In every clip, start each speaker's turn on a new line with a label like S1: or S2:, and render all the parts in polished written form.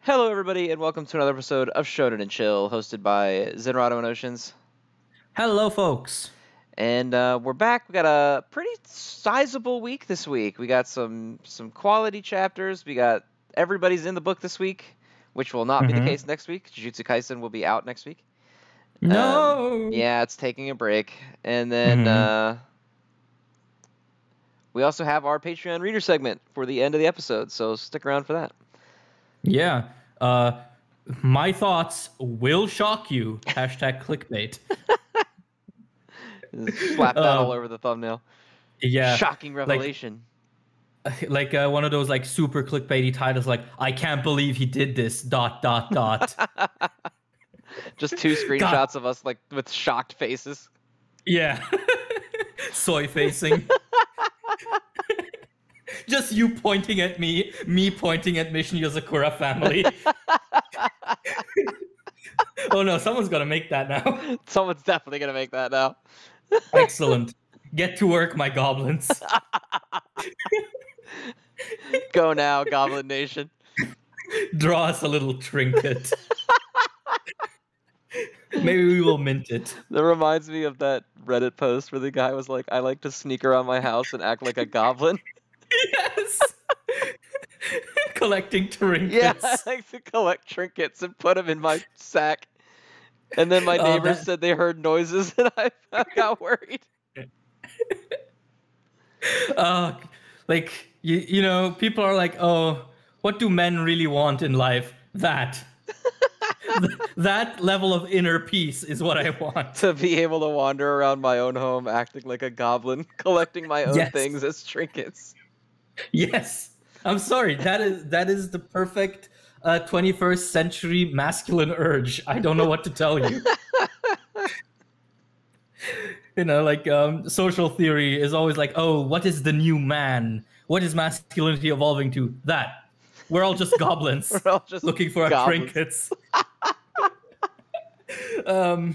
S1: Hello, everybody, and welcome to another episode of Shonen and Chill, hosted by Zenrado and Oceans.
S2: Hello, folks.
S1: And we're back. We got a pretty sizable week this week. We got some quality chapters. We got everybody's in the book this week, which will not be the case next week. Jujutsu Kaisen will be out next week.
S2: No.
S1: Yeah, it's taking a break. And then we also have our Patreon reader segment for the end of the episode, so stick around for that.
S2: Yeah. My thoughts will shock you. Hashtag clickbait.
S1: Slap that all over the thumbnail.
S2: Yeah.
S1: Shocking revelation.
S2: Like one of those like super clickbaity titles like, I can't believe he did this, ...
S1: Just two screenshots of us like with shocked faces.
S2: Yeah. Soy facing. Just you pointing at me pointing at Mission Yozakura family. Oh no, someone's gonna make that now.
S1: Someone's definitely gonna make that now.
S2: Excellent. Get to work, my goblins.
S1: Go now, Goblin Nation.
S2: Draw us a little trinket. Maybe we will mint it.
S1: That reminds me of that Reddit post where the guy was like, I like to sneak around my house and act like a goblin.
S2: Yes. Collecting trinkets.
S1: Yeah, I like to collect trinkets and put them in my sack. And then my neighbors said they heard noises and I got worried.
S2: Like, you know, people are like, oh, what do men really want in life? That. That level of inner peace is what I want.
S1: To be able to wander around my own home acting like a goblin, collecting my own things as trinkets.
S2: Yes. I'm sorry. That is the perfect 21st century masculine urge. I don't know what to tell you. You know, like social theory is always like, oh, what is the new man? What is masculinity evolving to? That. We're all just goblins.
S1: We're all just
S2: looking for our trinkets. Do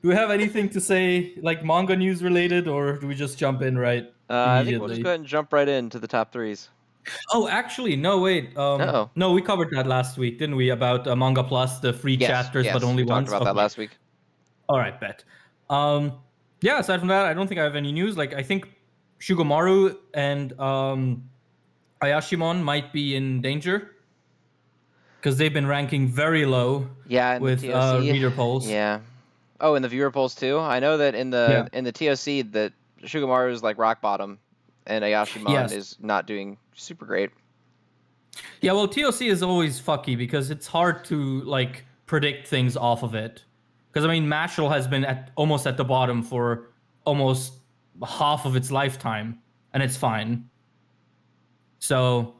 S2: we have anything to say, like manga news related, or do we just jump in right immediately?
S1: I think we'll just go ahead and jump right into the top threes.
S2: Oh, actually, no, wait. No, we covered that last week, didn't we? About Manga Plus, the free chapters, but only once.
S1: We talked about that last week.
S2: All right, bet. Yeah, aside from that, I don't think I have any news. Like, I think Shugomaru and Ayashimon might be in danger because they've been ranking very low.
S1: Yeah,
S2: with reader polls.
S1: Yeah. Oh, in the viewer polls too. I know that in the TOC that Shugomaru is like rock bottom, and Ayashimon is not doing super great.
S2: Yeah, well, TOC is always fucky because it's hard to like predict things off of it. Because I mean, Mashal has been almost at the bottom for almost half of its lifetime, and it's fine. So,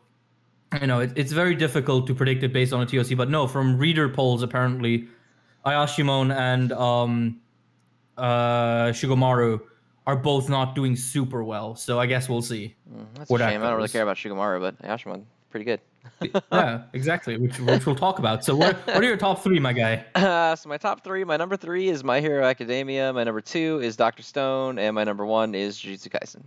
S2: you know, it's very difficult to predict it based on a TOC. But no, from reader polls, apparently, Ayashimon and Shugomaru are both not doing super well. So I guess we'll see.
S1: That's a shame. I don't really care about Shugomaru, but Ayashimon, pretty good.
S2: Yeah, exactly, which we'll talk about. So what are your top three, my guy?
S1: So my top three, my number 3 is My Hero Academia, my number 2 is Dr. Stone, and my number 1 is Jujutsu Kaisen.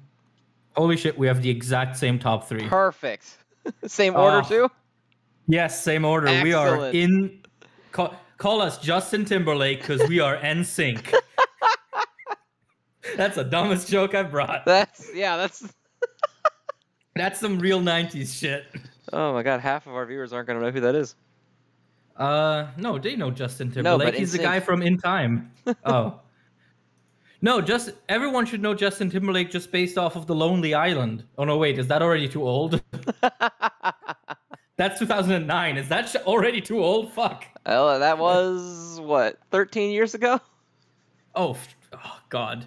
S2: Holy shit, we have the exact same top 3.
S1: Perfect. Same order too?
S2: Yes, same order.
S1: Excellent.
S2: We are in... Call us Justin Timberlake because we are NSYNC. That's the dumbest joke I've brought.
S1: That's...
S2: That's some real 90s shit.
S1: Oh my god, half of our viewers aren't going to know who that is.
S2: No, they know Justin Timberlake.
S1: No, but
S2: he's the guy from In Time. Oh. No, everyone should know Justin Timberlake just based off of The Lonely Island. Oh no, wait, is that already too old? That's 2009. Is that already too old? Fuck.
S1: Well, that was, what, 13 years ago?
S2: Oh God.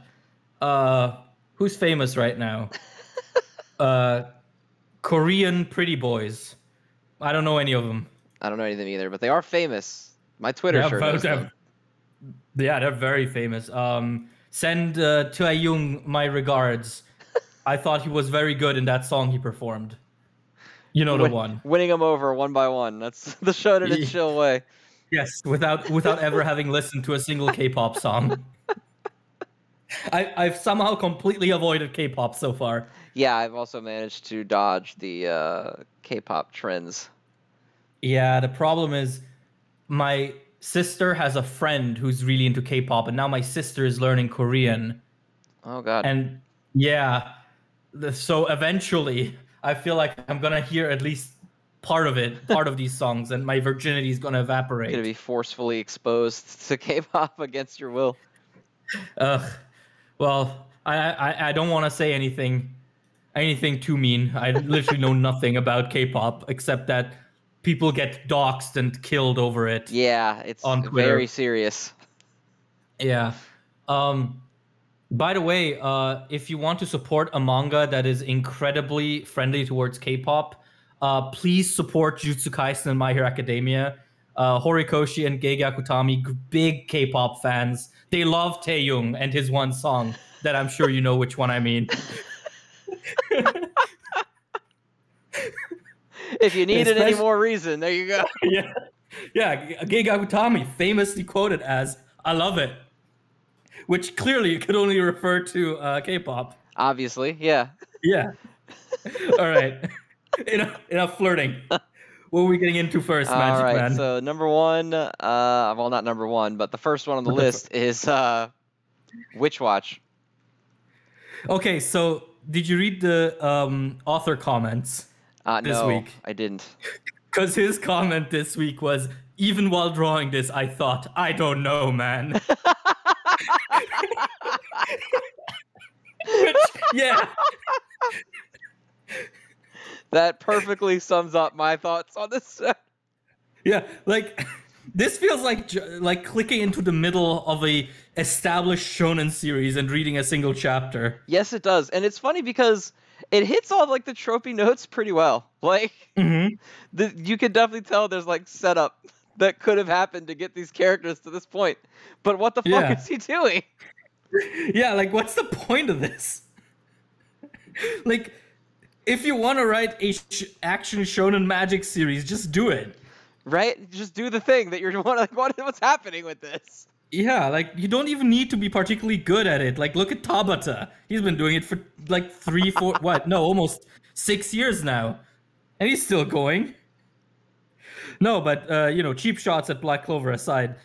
S2: Who's famous right now? Korean pretty boys. I don't know any of them.
S1: I don't know any of them either, but they are famous. My Twitter sure knows them.
S2: Yeah, they're very famous. Send Taeyong my regards. I thought he was very good in that song he performed. You know the one.
S1: Winning them over one by one. That's the Shonen and Chill way.
S2: Yes, without ever having listened to a single K-pop song. I've somehow completely avoided K-pop so far.
S1: Yeah, I've also managed to dodge the K-pop trends.
S2: Yeah, the problem is my sister has a friend who's really into K-pop, and now my sister is learning Korean.
S1: Oh God.
S2: And yeah, so eventually, I feel like I'm gonna hear at least part of these songs, and my virginity is gonna
S1: Gonna
S2: evaporate.
S1: be forcefully exposed to K-pop against your will.
S2: Ugh. Well, I don't want to say anything too mean. I literally know nothing about K-pop except that people get doxxed and killed over it
S1: Yeah, it's
S2: on
S1: very
S2: Twitter.
S1: serious.
S2: Yeah. Um, by the way, if you want to support a manga that is incredibly friendly towards K-pop, please support Jujutsu Kaisen and My Hero Academia. Horikoshi and Gege Akutami, big K-pop fans. They love Taeyong and his one song that I'm sure you know which one I mean.
S1: If you needed any
S2: Especially-
S1: more reason, there you go.
S2: yeah, yeah. Gege Akutami famously quoted as "I love it," which clearly could only refer to K-pop.
S1: Obviously, yeah.
S2: Yeah. All right. Enough flirting. What are we getting into first,
S1: All
S2: Magic
S1: right,
S2: Man?
S1: so number one, well, not number one, but the first one on the list is Witch Watch.
S2: Okay, so did you read the author comments this
S1: No,
S2: week?
S1: I didn't.
S2: Because his comment this week was, even while drawing this, I thought, I don't know, man. Which, yeah.
S1: That perfectly sums up my thoughts on this.
S2: Yeah, like this feels like clicking into the middle of a established shonen series and reading a single chapter.
S1: Yes, it does, and it's funny because it hits all like the tropey notes pretty well. Like, you can definitely tell there's like setup that could have happened to get these characters to this point. But what the fuck
S2: Yeah.
S1: is he doing?
S2: Yeah, like what's the point of this? Like, if you want to write a action shonen magic series, just do it.
S1: Right? Just do the thing that you're like. What's happening with this?
S2: Yeah, like you don't even need to be particularly good at it. Like, look at Tabata. He's been doing it for like 3, 4, what? No, almost 6 years now, and he's still going. No, but cheap shots at Black Clover aside,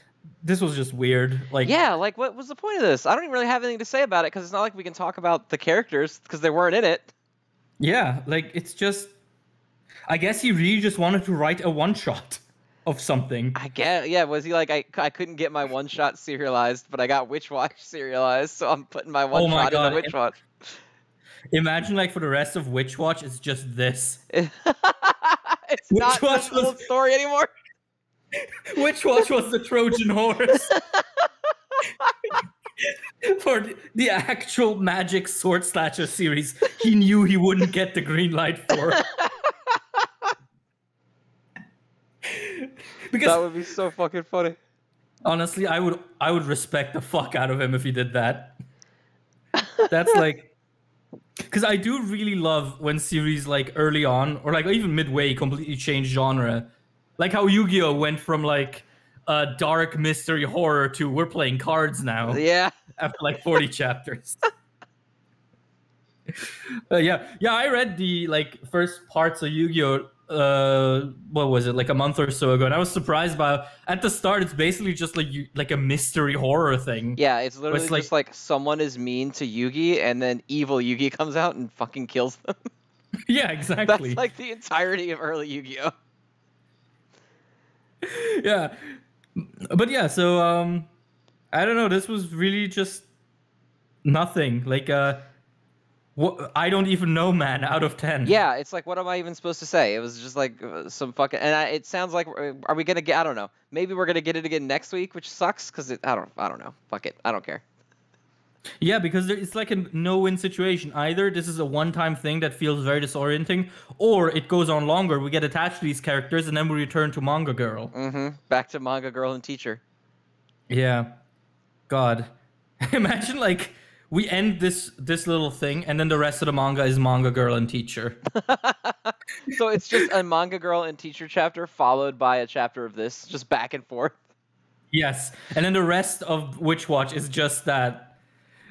S2: this was just weird. Like,
S1: Yeah, like what was the point of this? I don't even really have anything to say about it because it's not like we can talk about the characters because they weren't in it.
S2: yeah, like it's just. I guess he really just wanted to write a one shot of something.
S1: I guess, yeah. Was he like, I couldn't get my one shot serialized, but I got Witch Watch serialized, so I'm putting my one shot into Witch Watch.
S2: Imagine like for the rest of Witch Watch, it's just this.
S1: It's
S2: Witch
S1: not
S2: Watch
S1: the old story anymore.
S2: Witch Watch was the Trojan horse for the actual Magic Sword Slasher series. He knew he wouldn't get the green light for. Because
S1: That would be so fucking funny.
S2: honestly, I would respect the fuck out of him if he did that. That's like, because I do really love when series like early on or like even midway completely change genre, like how Yu-Gi-Oh went from like a dark mystery horror to we're playing cards now
S1: Yeah.
S2: after like 40 chapters. Yeah, I read the like first parts of Yu-Gi-Oh. What was it, like a month or so ago, and I was surprised by at the start it's basically just like a mystery horror thing.
S1: Yeah, it's literally
S2: It's like-
S1: just like someone is mean to Yugi, and then evil Yugi comes out and fucking kills them.
S2: Yeah,
S1: That's
S2: exactly.
S1: like the entirety of early Yu-Gi-Oh.
S2: Yeah, but yeah, so I don't know, this was really just nothing. Like I don't even know, man, out of 10.
S1: Yeah, it's like, what am I even supposed to say? It was just like some fucking, and it sounds like, are we gonna get? I don't know. Maybe we're gonna get it again next week, which sucks because I don't know. Fuck it, I don't care.
S2: Yeah, because it's like a no-win situation. Either this is a one-time thing that feels very disorienting, or it goes on longer. We get attached to these characters, and then we return to Manga Girl.
S1: Back to Manga Girl and Teacher.
S2: Yeah. God. Imagine like we end this little thing, and then the rest of the manga is Manga Girl and Teacher.
S1: So it's just a Manga Girl and Teacher chapter followed by a chapter of this, just back and forth.
S2: Yes, and then the rest of Witch Watch is just that.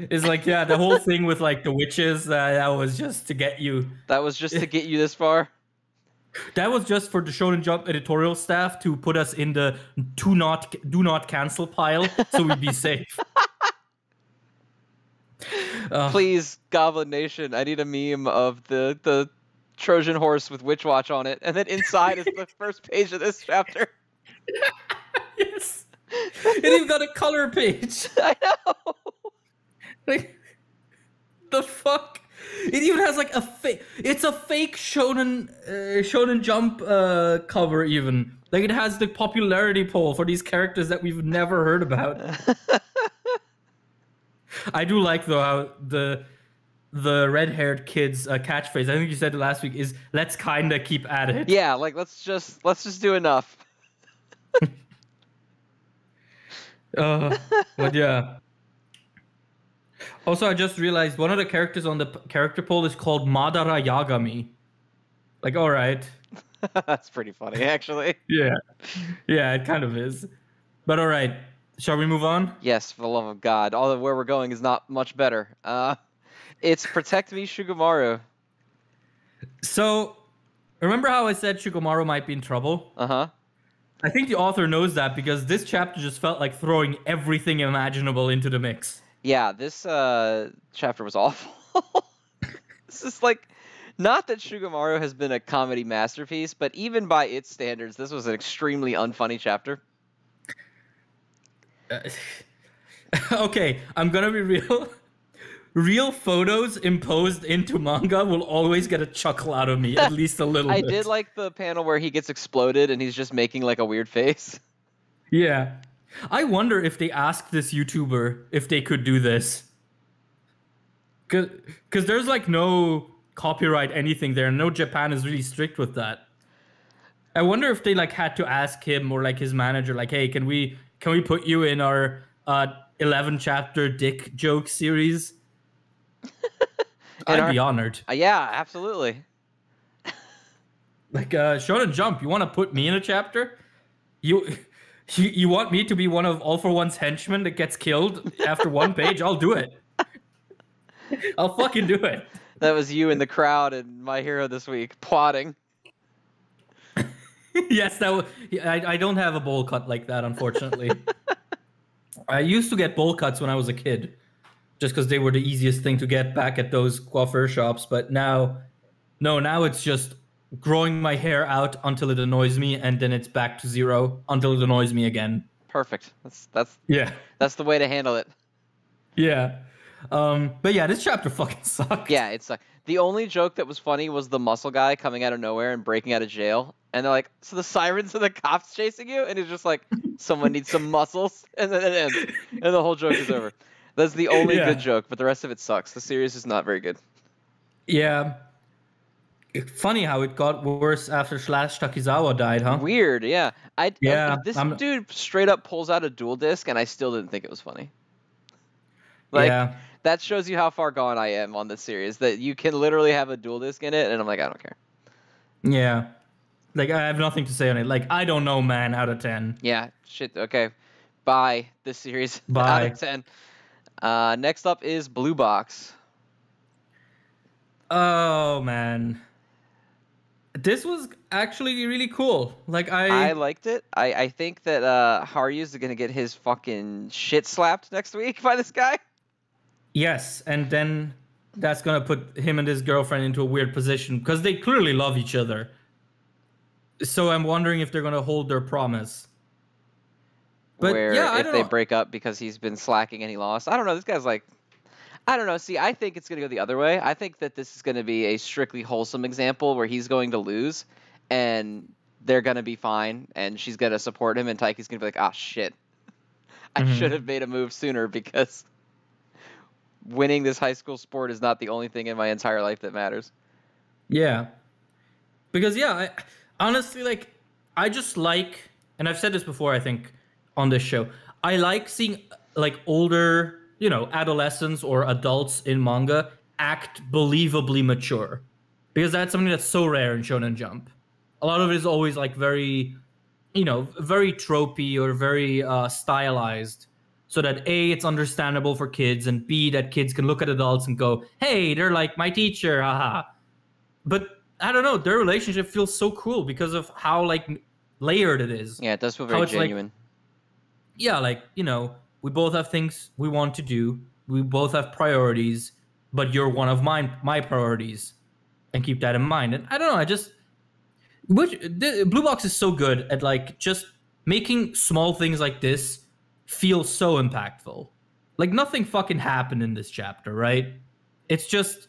S2: It's like, yeah, the whole thing with like the witches, that was just to get you.
S1: That was just to get you this far.
S2: That was just for the Shonen Jump editorial staff to put us in the do not cancel pile, so we'd be safe.
S1: Please, Goblin Nation, I need a meme of the Trojan horse with Witch Watch on it, and then inside is the first page of this chapter.
S2: Yes. It even got a color page.
S1: I know.
S2: Like, the fuck? It even has like a fake. It's a fake Shonen Jump cover. Even like it has the popularity poll for these characters that we've never heard about. I do like though how the red-haired kid's catchphrase. I think you said it last week is "Let's kinda keep at it."
S1: Yeah, like let's just do enough.
S2: But yeah. Also, I just realized one of the characters on the character poll is called Madara Yagami. Like, all right.
S1: That's pretty funny, actually.
S2: Yeah. Yeah, it kind of is. But all right. Shall we move on?
S1: Yes, for the love of God. All of where we're going is not much better. It's Protect Me, Shugamaru.
S2: So, remember how I said Shugamaru might be in trouble?
S1: Uh-huh.
S2: I think the author knows that because this chapter just felt like throwing everything imaginable into the mix.
S1: Yeah, this chapter was awful. This is like, not that Shugamaru has been a comedy masterpiece, but even by its standards, this was an extremely unfunny chapter.
S2: Okay, I'm gonna be real. Real photos imposed into manga will always get a chuckle out of me, at least a little bit.
S1: I did like the panel where he gets exploded and he's just making like a weird face.
S2: Yeah. I wonder if they asked this YouTuber if they could do this. Because there's like no copyright anything there. No, Japan is really strict with that. I wonder if they like had to ask him or like his manager, like, hey, can we put you in our 11 chapter dick joke series? I'd be honored.
S1: Yeah, absolutely.
S2: Like Shonen Jump, you want to put me in a chapter? You want me to be one of All for One's henchmen that gets killed after one page? I'll do it. I'll fucking do it.
S1: That was you in the crowd and My Hero this week, plotting.
S2: Yes, that was. I don't have a bowl cut like that, unfortunately. I used to get bowl cuts when I was a kid, just because they were the easiest thing to get back at those coiffure shops. But now it's just growing my hair out until it annoys me, and then it's back to zero until it annoys me again.
S1: Perfect. That's the way to handle it.
S2: Yeah. But yeah, this chapter fucking sucked.
S1: Yeah, it sucked. The only joke that was funny was the muscle guy coming out of nowhere and breaking out of jail. And they're like, so the sirens and the cops chasing you? And he's just like, someone needs some muscles. And then it ends. And the whole joke is over. That's the only good joke, but the rest of it sucks. The series is not very good.
S2: Yeah. Funny how it got worse after Slash Takizawa died, huh?
S1: Weird, yeah. This dude straight up pulls out a dual disc, and I still didn't think it was funny. Like, that shows you how far gone I am on this series, that you can literally have a dual disc in it, and I'm like, I don't care.
S2: Yeah. Like, I have nothing to say on it. Like, I don't know, man, out of 10.
S1: Yeah, shit, okay. Bye, this series.
S2: Bye.
S1: Out of 10. Next up is Blue Box.
S2: Oh, man. This was actually really cool. Like,
S1: I liked it. I think that Haryu's going to get his fucking shit slapped next week by this guy.
S2: Yes, and then that's going to put him and his girlfriend into a weird position because they clearly love each other. So I'm wondering if they're going to hold their promise. But
S1: where
S2: yeah,
S1: if they break up because he's been slacking and he lost. I don't know. This guy's like, I don't know. See, I think it's going to go the other way. I think that this is going to be a strictly wholesome example where he's going to lose and they're going to be fine and she's going to support him and Taiki's going to be like, ah, shit. I should have made a move sooner because winning this high school sport is not the only thing in my entire life that matters.
S2: Yeah. Because, yeah, honestly, like, I just like, and I've said this before, I think, on this show, I like seeing, like, older, you know, adolescents or adults in manga act believably mature. Because that's something that's so rare in Shonen Jump. A lot of it is always, like, very, you know, very tropey or very stylized. So that A, it's understandable for kids, and B, that kids can look at adults and go, hey, they're like my teacher, haha. But I don't know, their relationship feels so cool because of how like layered it is.
S1: Yeah, it does feel
S2: How
S1: very
S2: it's like,
S1: genuine.
S2: yeah, like, we both have things we want to do. We both have priorities, but you're one of my priorities, and keep that in mind. And I don't know, Blue Box is so good at like just making small things like this feel so impactful. Like nothing fucking happened in this chapter, right? It's just,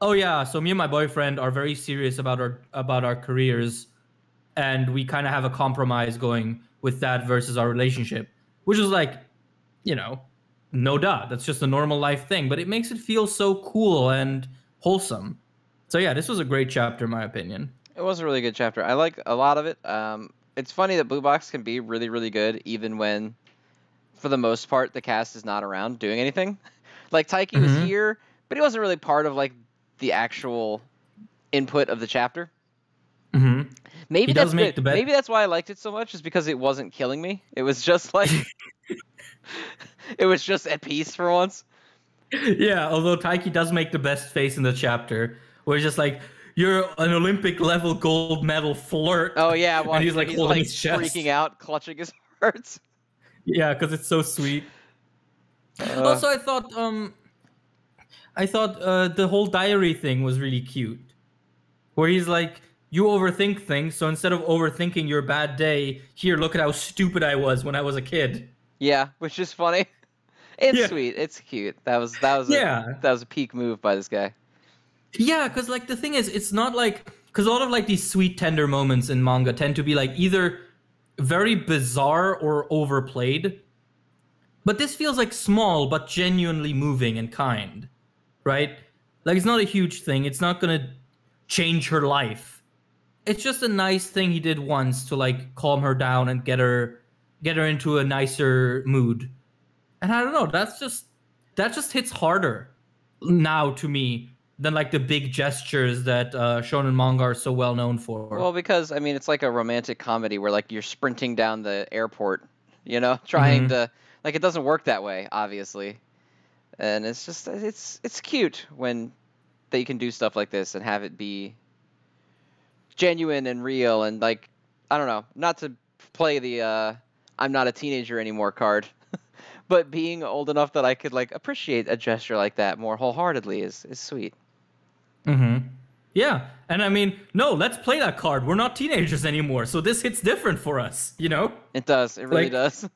S2: oh yeah, so me and my boyfriend are very serious about our careers, and we kind of have a compromise going with that versus our relationship, which is like, no doubt, that's just a normal life thing, but it makes it feel so cool and wholesome. So yeah, this was a great chapter in my opinion.
S1: It was a really good chapter. I like a lot of it. It's funny that Blue Box can be really, really good even when, for the most part, the cast is not around doing anything. Like Taiki was here, but he wasn't really part of like the actual input of the chapter.
S2: Mm-hmm.
S1: Maybe that's good. Maybe that's why I liked it so much, is because it wasn't killing me. It was just like it was just at peace for once.
S2: Yeah, although Taiki does make the best face in the chapter, where he's just like, "You're an Olympic level gold medal flirt."
S1: Oh yeah, well,
S2: and he's like holding his chest,
S1: freaking out, clutching his heart.
S2: Yeah, because it's so sweet. Also, I thought the whole diary thing was really cute, where he's like, "You overthink things, so instead of overthinking your bad day, here, look at how stupid I was when I was a kid."
S1: Yeah, which is funny. It's sweet. It's cute. That was a peak move by this guy.
S2: Yeah, because like the thing is, it's not like, because a lot of like these sweet tender moments in manga tend to be like either very bizarre or overplayed, but this feels like small but genuinely moving and kind, right? Like it's not a huge thing. It's not gonna change her life. It's just a nice thing he did once to like calm her down and get her into a nicer mood. And I don't know, that just hits harder now to me than like the big gestures that shonen manga are so well known for.
S1: Well, because I mean, it's like a romantic comedy where like you're sprinting down the airport, trying to, like, it doesn't work that way, obviously. And it's just it's cute when they can do stuff like this and have it be genuine and real, and like, I don't know, not to play the I'm not a teenager anymore card. But being old enough that I could like appreciate a gesture like that more wholeheartedly is sweet.
S2: Mm-hmm. Yeah, and I mean, no, let's play that card. We're not teenagers anymore, so this hits different for us,
S1: It does. It really does.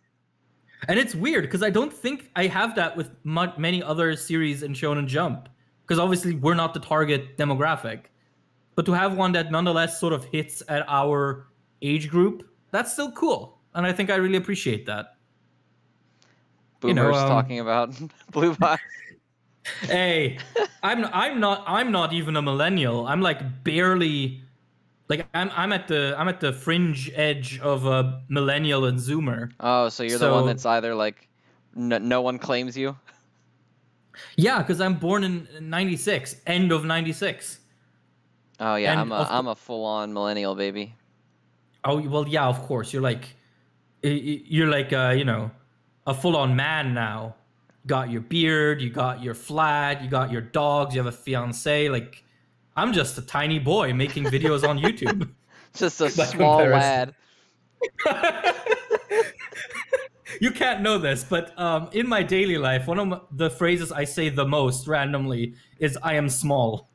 S2: And it's weird because I don't think I have that with many other series in Shonen Jump, because obviously we're not the target demographic. But to have one that nonetheless sort of hits at our age group, that's still cool, and I think I really appreciate that.
S1: Boomers talking about Blue Box.
S2: Hey, I'm not even a millennial. I'm like barely, like I'm at the fringe edge of a millennial and Zoomer.
S1: Oh, so you're the one that's either like no one claims you.
S2: Yeah, because I'm born in '96, end of '96.
S1: Oh yeah, I'm a full on millennial baby.
S2: Oh well, yeah, of course. You're like a full-on man now. You got your beard, you got your flat, you got your dogs, you have a fiance. Like, I'm just a tiny boy making videos on YouTube.
S1: Just a small lad.
S2: You can't know this, but in my daily life, one of the phrases I say the most randomly is "I am small."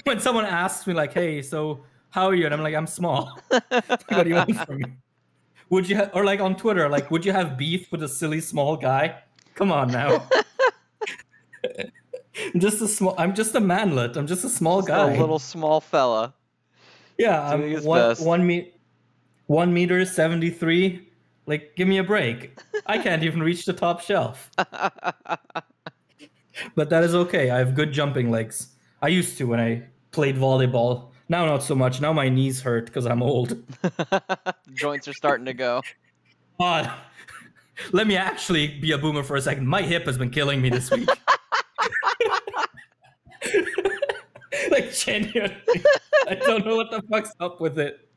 S2: When someone asks me like, "Hey, so how are you?" and I'm like, "I'm small." What do you want from me? Would you or like on Twitter, like, would you have beef with a silly small guy? Come on now. I'm just a manlet. I'm just a small guy.
S1: A little small fella.
S2: Yeah, I'm 1 meter 73. Like, give me a break. I can't even reach the top shelf. But that is okay. I have good jumping legs. I used to when I played volleyball. Now not so much. Now my knees hurt because I'm old.
S1: Joints are starting to go.
S2: Let me actually be a boomer for a second. My hip has been killing me this week. Like, genuinely. I don't know what the fuck's up with it.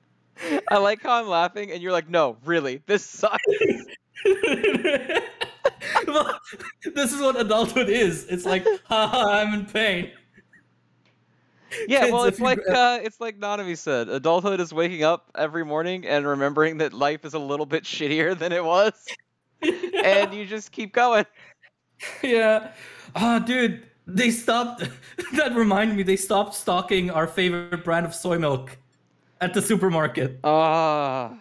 S1: I like how I'm laughing and you're like, no, really, this sucks.
S2: Well, this is what adulthood is. It's like, haha, I'm in pain.
S1: Yeah,
S2: Kids,
S1: well,
S2: if you
S1: it's like Nanami said. Adulthood is waking up every morning and remembering that life is a little bit shittier than it was, and you just keep going.
S2: yeah. Ah, dude, they stopped. That reminded me. They stopped stocking our favorite brand of soy milk at the supermarket.
S1: Ah,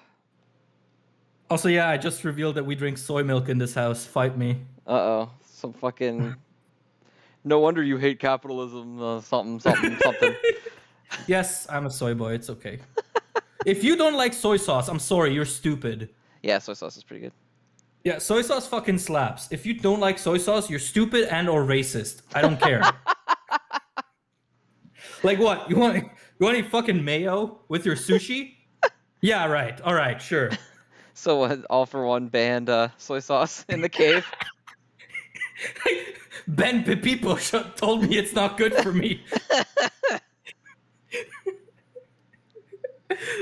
S2: Also, yeah, I just revealed that we drink soy milk in this house. Fight me.
S1: uh-oh, some fucking. No wonder you hate capitalism. Something.
S2: Yes, I'm a soy boy. It's okay. If you don't like soy sauce, I'm sorry. You're stupid.
S1: Yeah, soy sauce is pretty good.
S2: Yeah, soy sauce fucking slaps. If you don't like soy sauce, you're stupid and or racist. I don't care. Like what? You want any fucking mayo with your sushi? Yeah, right. All right, sure.
S1: So all for one banned soy sauce in the cave.
S2: Ben Pipipo told me it's not good for me.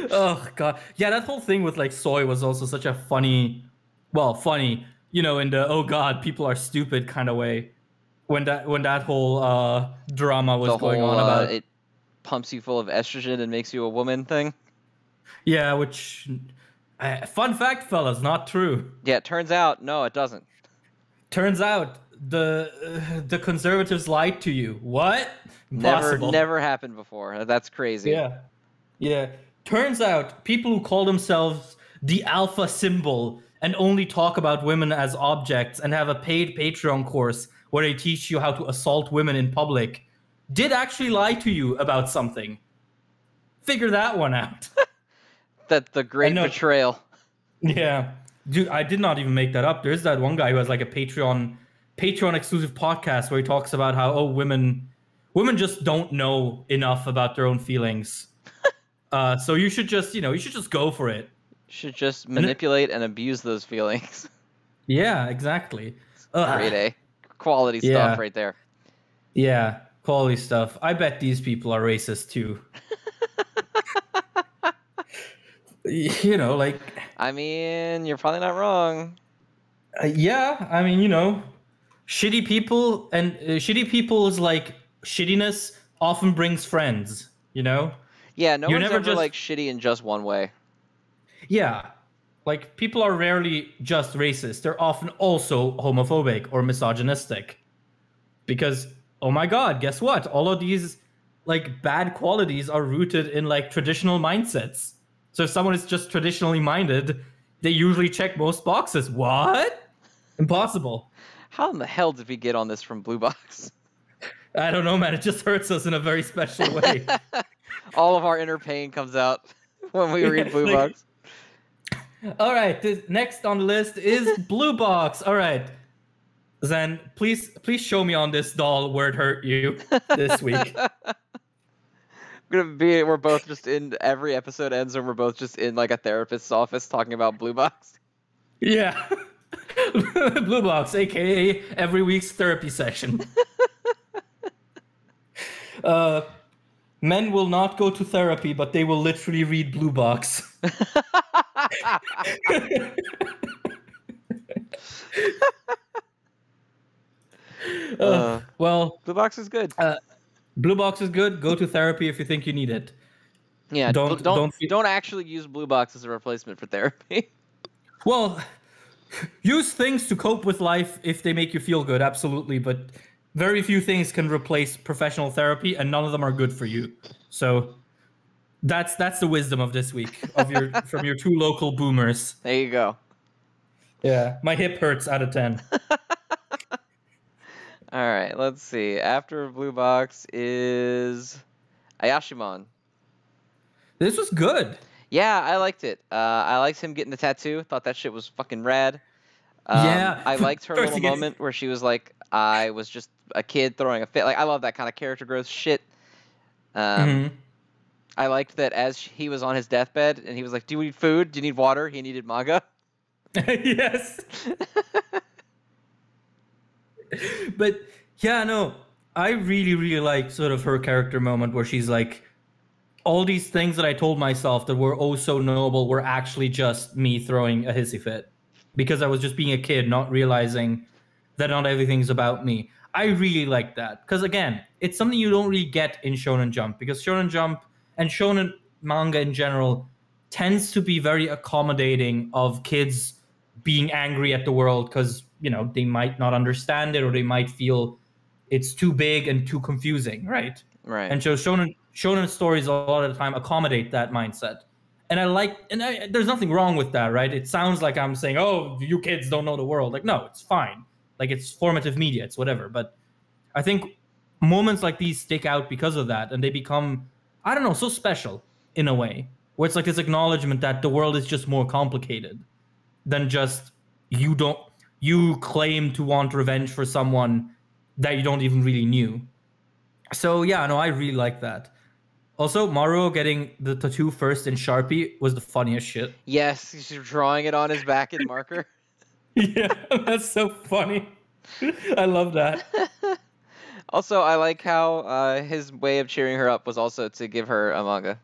S2: Oh god. Yeah, that whole thing with like soy was also such a funny, you know, in the oh god, people are stupid kind of way. When that whole drama was going on about
S1: it pumps you full of estrogen and makes you a woman thing.
S2: Yeah, which fun fact, fellas, not true.
S1: Yeah, it turns out no, it doesn't.
S2: Turns out the conservatives lied to you. What? Impossible.
S1: Never happened before. That's crazy.
S2: Yeah. Yeah. Turns out people who call themselves the alpha symbol and only talk about women as objects and have a paid Patreon course where they teach you how to assault women in public did actually lie to you about something. Figure that one out.
S1: That the great betrayal.
S2: Yeah. Dude, I did not even make that up. There's that one guy who has like a Patreon exclusive podcast where he talks about how women just don't know enough about their own feelings. So you should just go for it.
S1: You should just manipulate and abuse those feelings.
S2: Yeah, exactly.
S1: Great, quality stuff right there.
S2: Yeah, quality stuff. I bet these people are racist too. You know, like.
S1: I mean, you're probably not wrong.
S2: Yeah, I mean, you know, shitty people and shitty people's like shittiness often brings friends. You know.
S1: Yeah, no one's ever like shitty in just one way.
S2: Yeah, like people are rarely just racist. They're often also homophobic or misogynistic. Because, oh my god, guess what? All of these like bad qualities are rooted in like traditional mindsets. So if someone is just traditionally minded, they usually check most boxes. What? Impossible.
S1: How in the hell did we get on this from Blue Box?
S2: I don't know, man. It just hurts us in a very special way.
S1: All of our inner pain comes out when we read Blue Box.
S2: All right, next on the list is Blue Box. All right, Zen, please show me on this doll where it hurt you this week.
S1: We're both just in, every episode ends and we're both just in like a therapist's office talking about Blue Box.
S2: Yeah. Blue Box, aka every week's therapy session. Men will not go to therapy, but they will literally read Blue Box. Well,
S1: Blue Box is good.
S2: Blue Box is good. Go to therapy if you think you need it.
S1: Yeah, don't actually use Blue Box as a replacement for therapy.
S2: Well, use things to cope with life if they make you feel good, absolutely, but very few things can replace professional therapy, and none of them are good for you. So that's the wisdom of this week from your two local boomers.
S1: There you go.
S2: Yeah, my hip hurts out of 10.
S1: All right, let's see. After Blue Box is Ayashimon.
S2: This was good.
S1: Yeah, I liked it. I liked him getting the tattoo. Thought that shit was fucking rad.
S2: Yeah.
S1: I liked her little moment where she was like, I was just a kid throwing a fit. Like, I love that kind of character growth shit. I liked that as he was on his deathbed and he was like, do you need food? Do you need water? He needed manga.
S2: Yes. But yeah, no, I really, really like sort of her character moment where she's like, all these things that I told myself that were oh so noble were actually just me throwing a hissy fit because I was just being a kid, not realizing that not everything's about me. I really like that because again, it's something you don't really get in Shonen Jump because Shonen Jump and Shonen manga in general tends to be very accommodating of kids being angry at the world because they might not understand it or they might feel it's too big and too confusing, right?
S1: Right.
S2: And so shonen stories a lot of the time accommodate that mindset. And there's nothing wrong with that, right? It sounds like I'm saying, oh, you kids don't know the world. Like, no, it's fine. Like, it's formative media, it's whatever. But I think moments like these stick out because of that, and they become, I don't know, so special in a way, where it's like this acknowledgement that the world is just more complicated than just you claim to want revenge for someone that you don't even really knew. So yeah, no, I really like that. Also, Maruo getting the tattoo first in Sharpie was the funniest shit.
S1: Yes, he's drawing it on his back in marker.
S2: Yeah, that's so funny. I love that.
S1: Also, I like how his way of cheering her up was also to give her a manga.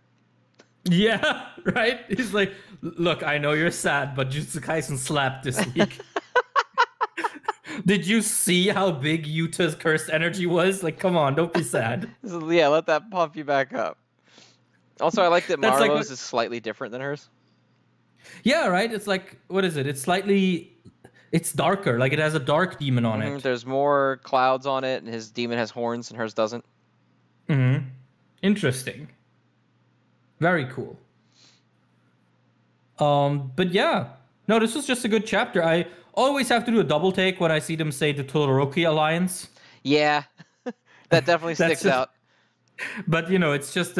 S2: Yeah, right? He's like, look, I know you're sad, but Jujutsu Kaisen slapped this week. Did you see how big Yuta's cursed energy was? Like, come on, don't be sad.
S1: Yeah, let that pump you back up. Also, I like that Maruo's is slightly different than hers.
S2: Yeah, right? It's like, what is it? It's darker. Like, it has a dark demon on it.
S1: There's more clouds on it, and his demon has horns, and hers doesn't.
S2: Mm-hmm. Interesting. Very cool. But yeah. No, this was just a good chapter. I always have to do a double take when I see them say the Todoroki Alliance.
S1: Yeah. That definitely sticks out.
S2: But it's just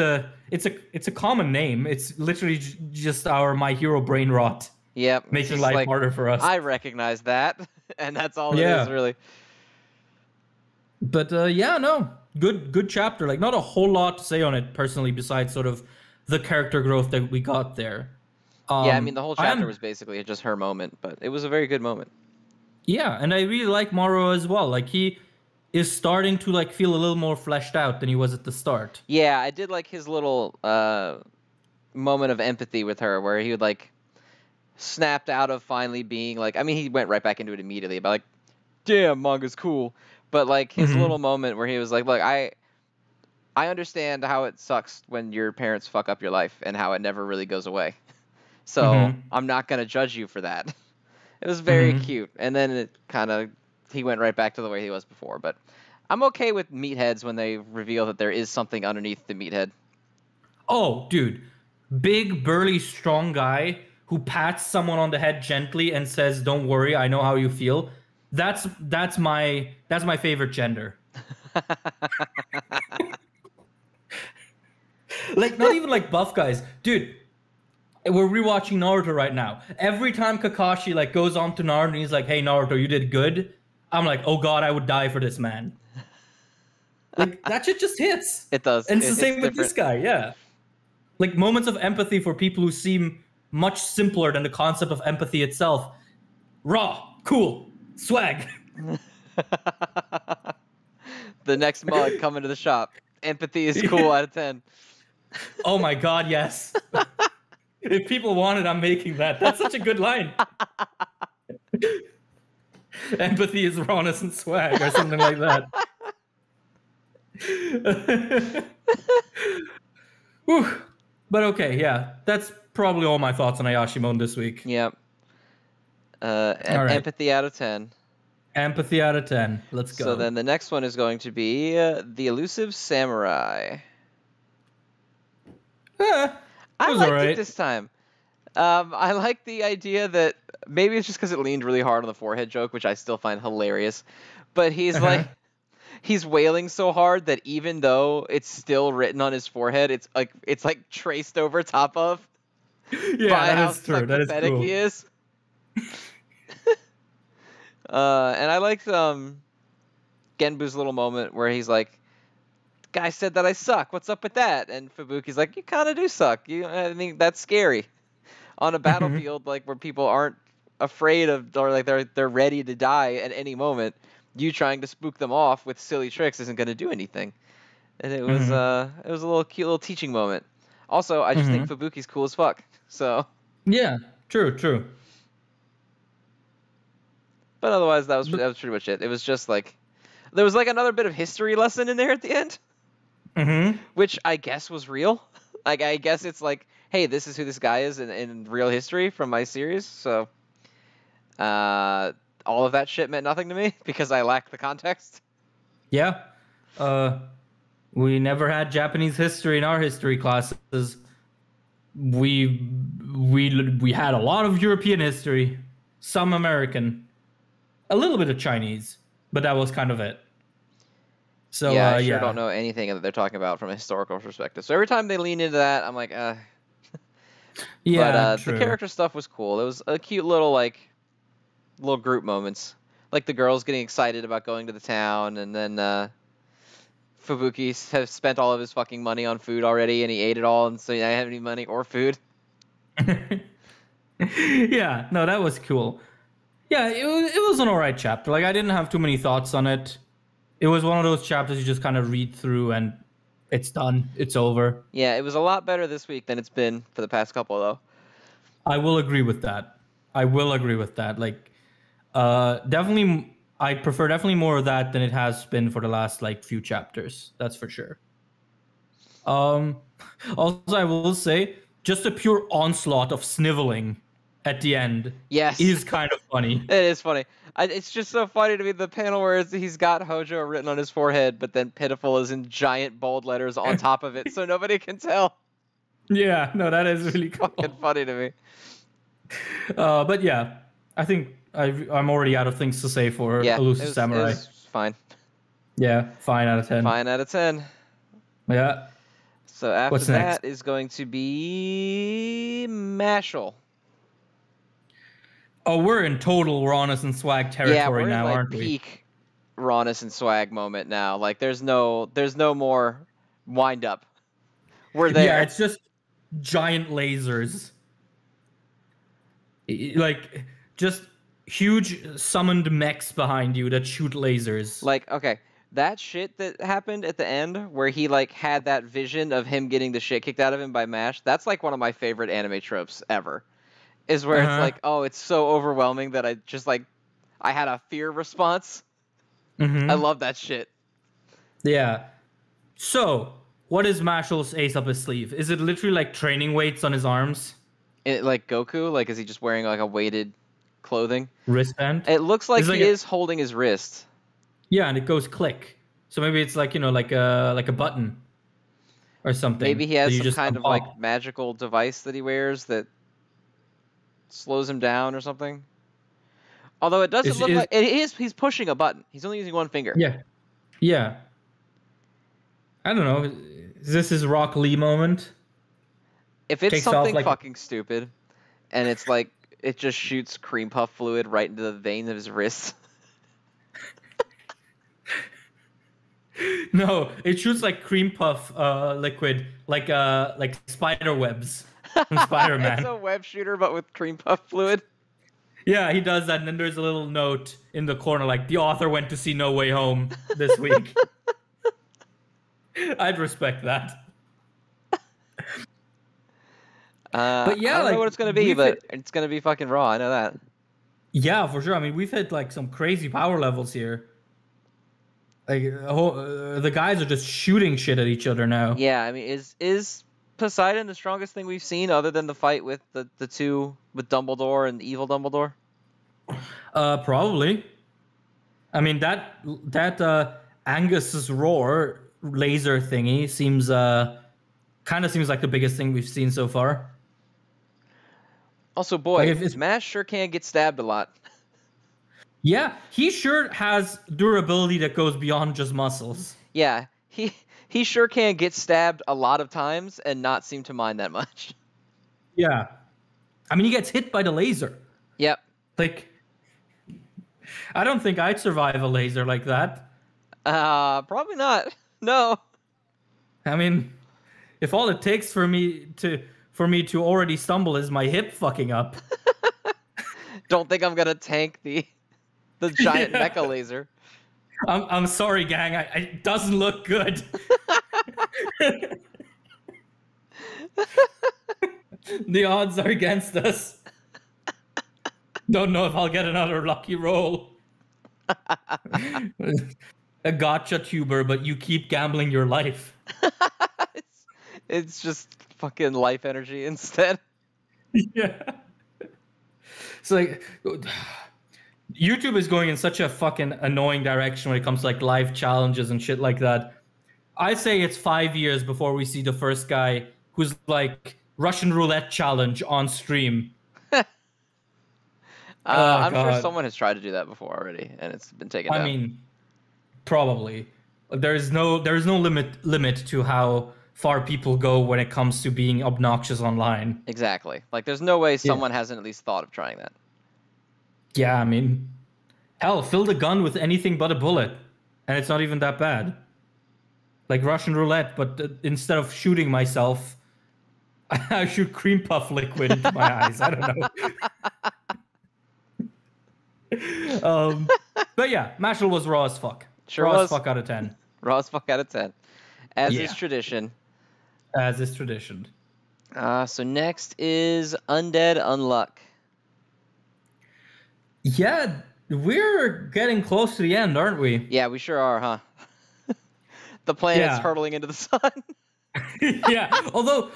S2: it's a common name. It's literally just our My Hero brain rot.
S1: Yep.
S2: Making life harder for us.
S1: I recognize that, and that's all it is, really.
S2: But yeah, no. Good chapter. Like, not a whole lot to say on it personally besides sort of the character growth that we got there.
S1: Yeah, I mean, the whole chapter was basically just her moment, but it was a very good moment.
S2: Yeah, and I really like Maruo as well. Like, he is starting to like feel a little more fleshed out than he was at the start.
S1: Yeah, I did like his little moment of empathy with her where he would like snapped out of finally being like, I mean, he went right back into it immediately, but like, damn, manga's cool. But like his little moment where he was like, look, I understand how it sucks when your parents fuck up your life and how it never really goes away. So I'm not going to judge you for that. It was very cute. And then he went right back to the way he was before. But I'm okay with meatheads when they reveal that there is something underneath the meathead. Oh,
S2: dude. Big, burly, strong guy who pats someone on the head gently and says, don't worry, I know how you feel. That's my favorite gender. Like, not even like buff guys. Dude, we're rewatching Naruto right now. Every time Kakashi like goes on to Naruto and he's like, hey, Naruto, you did good. I'm like, oh God, I would die for this man. Like, that shit just hits.
S1: It does.
S2: And it's the same with this guy, yeah. Like, moments of empathy for people who seem much simpler than the concept of empathy itself. Raw, cool, swag.
S1: The next mug coming to the shop. Empathy is cool out of 10.
S2: Oh my God, yes. If people want it, I'm making that. That's such a good line. Empathy is rawness and swag, or something like that. Whew. But okay, yeah. That's probably all my thoughts on Ayashimon this week.
S1: Yep. Empathy out of 10.
S2: Empathy out of 10. Let's go.
S1: So then the next one is going to be The Elusive Samurai. I liked it this time. I like the idea that maybe it's just because it leaned really hard on the forehead joke, which I still find hilarious. But he's like, he's wailing so hard that even though it's still written on his forehead, it's like traced over top of.
S2: Yeah, that is true. That is cool.
S1: He is. And I liked Genbu's little moment where he's like, guy said that I suck. What's up with that? And Fubuki's like, you kind of do suck. I mean, that's scary. On a battlefield like where people aren't afraid of, or like they're ready to die at any moment, you trying to spook them off with silly tricks isn't going to do anything. And it was a little cute little teaching moment. Also, I just think Fubuki's cool as fuck. So
S2: yeah, true.
S1: But otherwise, that was pretty much it. It was just like There was like another bit of history lesson in there at the end, which I guess was real. Like, I guess it's like, hey, this is who this guy is in real history from my series. So, all of that shit meant nothing to me because I lacked the context.
S2: Yeah. We never had Japanese history in our history classes. We had a lot of European history, some American, a little bit of Chinese, but that was kind of it. So
S1: yeah, I sure don't know anything that they're talking about from a historical perspective. So every time they lean into that, I'm like,
S2: yeah.
S1: But
S2: true.
S1: the character stuff was cool. It was a cute little group moments, like the girls getting excited about going to the town, and then Fubuki has spent all of his fucking money on food already, and he ate it all, and so he didn't have any money or food.
S2: Yeah, no, that was cool. Yeah, it was an alright chapter. Like, I didn't have too many thoughts on it. It was one of those chapters you just kind of read through and it's done. It's over.
S1: Yeah, it was a lot better this week than it's been for the past couple, though.
S2: I will agree with that. Like, definitely, I prefer definitely more of that than it has been for the last, like, few chapters. That's for sure. Also, I will say, just a pure onslaught of sniveling at the end is kind of funny.
S1: It is funny. It's just so funny to me, the panel where he's got Hojo written on his forehead, but then pitiful is in giant bold letters on top of it, so nobody can tell.
S2: Yeah, no, that is really cool.
S1: Fucking funny to me.
S2: But yeah, I think I'm already out of things to say for Elusive Samurai.
S1: It was fine.
S2: Yeah, fine out of 10.
S1: Fine out of 10.
S2: Yeah.
S1: So after that is going to be Mashle.
S2: Oh, we're in total rawness and swag territory now, aren't we?
S1: Peak rawness and swag moment now. Like, there's no more wind up. We're there.
S2: Yeah, it's just giant lasers. Like, just huge summoned mechs behind you that shoot lasers.
S1: Like, okay, that shit that happened at the end where he, like, had that vision of him getting the shit kicked out of him by MASH, that's, like, one of my favorite anime tropes ever. Is where it's like, oh, it's so overwhelming that I just, like, I had a fear response. I love that shit.
S2: Yeah. So, what is Mashle's ace up his sleeve? Is it literally, like, training weights on his arms?
S1: Like Goku? Like, is he just wearing, like, a weighted clothing?
S2: Wristband?
S1: It looks like he is holding his wrist.
S2: Yeah, and it goes click. So maybe it's like, you know, like a button or something.
S1: Maybe he has some kind of, like, magical device that he wears that slows him down or something. Although it doesn't look like it is. He's pushing a button. He's only using one finger.
S2: Yeah. I don't know. Is this his Rock Lee moment?
S1: If it's something fucking stupid, and it's like it just shoots cream puff fluid right into the veins of his wrists.
S2: No, it shoots like cream puff liquid, like spider webs from Spider-Man.
S1: It's a web shooter, but with cream puff fluid.
S2: Yeah, he does that, and then there's a little note in the corner, like, the author went to see No Way Home this week. I'd respect that.
S1: But yeah, I don't know what it's going to be, but it's going to be fucking raw. I know that.
S2: Yeah, for sure. I mean, we've hit, like, some crazy power levels here. Like, the guys are just shooting shit at each other now.
S1: Yeah, I mean, is Poseidon the strongest thing we've seen other than the fight with the two, with Dumbledore and evil Dumbledore?
S2: Probably. I mean, that Angus's roar laser thingy seems kind of seems like the biggest thing we've seen so far.
S1: Also, boy, like Mash sure can get stabbed a lot.
S2: Yeah, he sure has durability that goes beyond just muscles.
S1: Yeah, he sure can get stabbed a lot of times and not seem to mind that much.
S2: Yeah. I mean, he gets hit by the laser.
S1: Yep.
S2: Like, I don't think I'd survive a laser like that.
S1: Probably not. No.
S2: I mean, if all it takes for me to already stumble is my hip fucking up.
S1: Don't think I'm gonna tank the giant mecha laser.
S2: I'm sorry, gang. It doesn't look good. The odds are against us. Don't know if I'll get another lucky roll. a gotcha tuber, but you keep gambling your life.
S1: it's, it's just fucking life energy instead.
S2: Yeah. It's like YouTube is going in such a fucking annoying direction when it comes to like live challenges and shit like that. I say it's 5 years before we see the first guy who's like Russian roulette challenge on stream.
S1: I'm sure
S2: God.
S1: someone has tried to do that before already, and it's been taken down.
S2: I mean, probably. There is no limit to how far people go when it comes to being obnoxious online.
S1: Exactly. Like, there's no way someone hasn't at least thought of trying that.
S2: Yeah, I mean, hell, fill the gun with anything but a bullet, and it's not even that bad. Like Russian roulette, but instead of shooting myself, I shoot cream puff liquid into my eyes. I don't know. But yeah, Mashal was raw as fuck.
S1: Sure
S2: raw
S1: was.
S2: as fuck out of 10.
S1: Raw as fuck out of 10. As
S2: Yeah.
S1: is tradition.
S2: As is tradition.
S1: So next is Undead Unluck.
S2: Yeah, we're getting close to the end, aren't we?
S1: Yeah, we sure are, huh? The planet's
S2: Yeah.
S1: hurtling into the sun.
S2: Yeah, although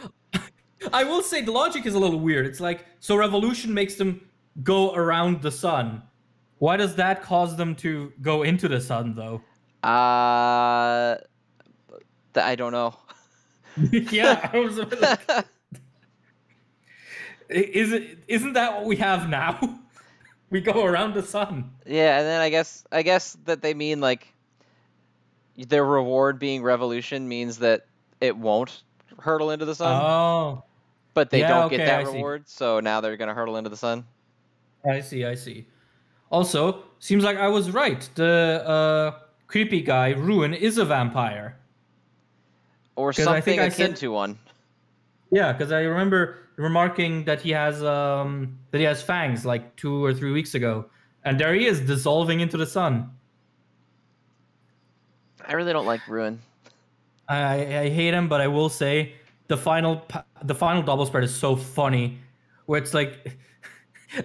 S2: I will say the logic is a little weird. It's like, so revolution makes them go around the sun. Why does that cause them to go into the sun, though?
S1: I don't know.
S2: Yeah, I was a bit like, isn't that what we have now? We go around the sun.
S1: Yeah, and then I guess that they mean like their reward being revolution means that it won't hurtle into the sun,
S2: Oh,
S1: but they
S2: yeah,
S1: don't
S2: okay,
S1: get that
S2: I see.
S1: reward, so now they're gonna hurtle into the sun.
S2: I see. Also, seems like I was right. The creepy guy, Ruin, is a vampire.
S1: Or
S2: 'Cause I think
S1: something
S2: I
S1: akin
S2: said-
S1: to one.
S2: Yeah, because I remember remarking that he has fangs like 2 or 3 weeks ago, and there he is dissolving into the sun.
S1: I really don't like Ruin.
S2: I hate him, but I will say the final double spread is so funny, where it's like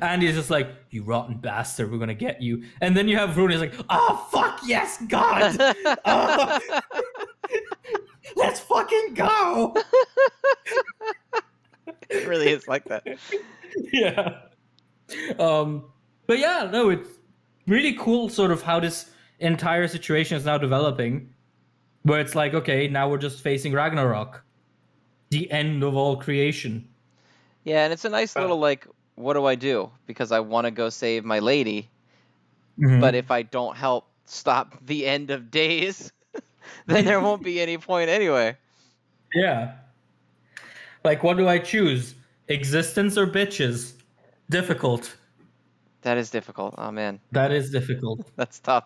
S2: Andy is just like, "You rotten bastard, we're gonna get you," and then you have Ruin is like, "Oh fuck yes, God, oh, let's fucking go."
S1: It really is like that.
S2: Yeah. But yeah, no, it's really cool sort of how this entire situation is now developing. Where it's like, okay, now we're just facing Ragnarok. The end of all creation.
S1: Yeah, and it's a nice little like, what do I do? Because I want to go save my lady, but if I don't help stop the end of days, then there won't be any point anyway.
S2: Yeah. Like, what do I choose? Existence or bitches? Difficult.
S1: That is difficult. Oh man,
S2: That is difficult.
S1: that's tough.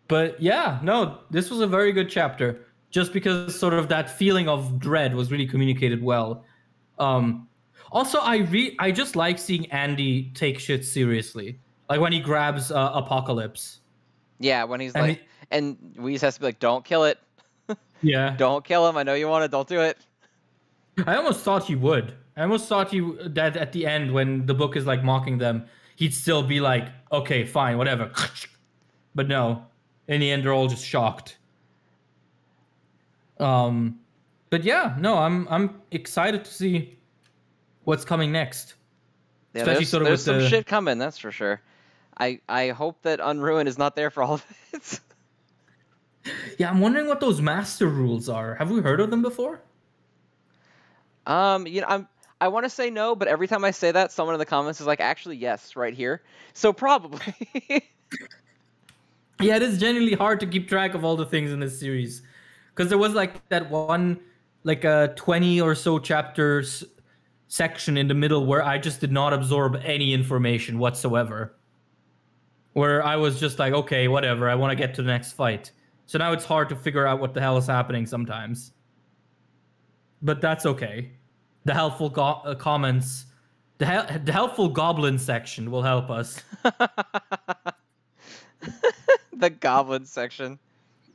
S2: But yeah, no, this was a very good chapter. Just because sort of that feeling of dread was really communicated well. Also, I just like seeing Andy take shit seriously. Like when he grabs Apocalypse.
S1: Yeah, when he's
S2: And
S1: like, and Whis has to be like, don't kill it.
S2: Yeah.
S1: Don't kill him. I know you want it. Don't do it.
S2: I almost thought he would. I almost thought that at the end, when the book is like mocking them, he'd still be like, okay, fine, whatever. But no. In the end, they're all just shocked. But yeah, no, I'm excited to see what's coming next.
S1: Yeah,
S2: Especially
S1: there's
S2: sort of
S1: there's
S2: with
S1: some
S2: the-
S1: shit coming. That's for sure. I hope that Unruin is not there for all of it.
S2: Yeah, I'm wondering what those master rules are. Have we heard of them before?
S1: I want to say no, but every time I say that, someone in the comments is like, actually, yes, right here. So probably.
S2: Yeah, it is genuinely hard to keep track of all the things in this series. Because there was like that one, like a 20 or so chapters section in the middle where I just did not absorb any information whatsoever. Where I was just like, okay, whatever, I want to get to the next fight. So now it's hard to figure out what the hell is happening sometimes. But that's okay. The helpful comments, the helpful goblin section will help us.
S1: The goblin section.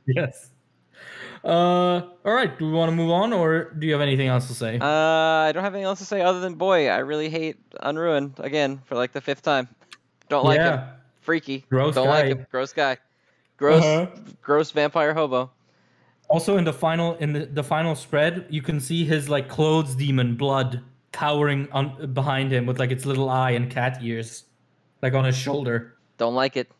S2: Yes. All right. Do we want to move on, or do you have anything else to say?
S1: I don't have anything else to say other than, boy, I really hate Unruin again for like the 5th time. Don't like him. Freaky.
S2: Gross
S1: Don't
S2: guy.
S1: like him. Gross guy. Gross.
S2: Uh-huh.
S1: Gross vampire hobo.
S2: Also, in the final spread, you can see his like clothes demon blood cowering behind him with like its little eye and cat ears, like on his shoulder.
S1: Don't like it.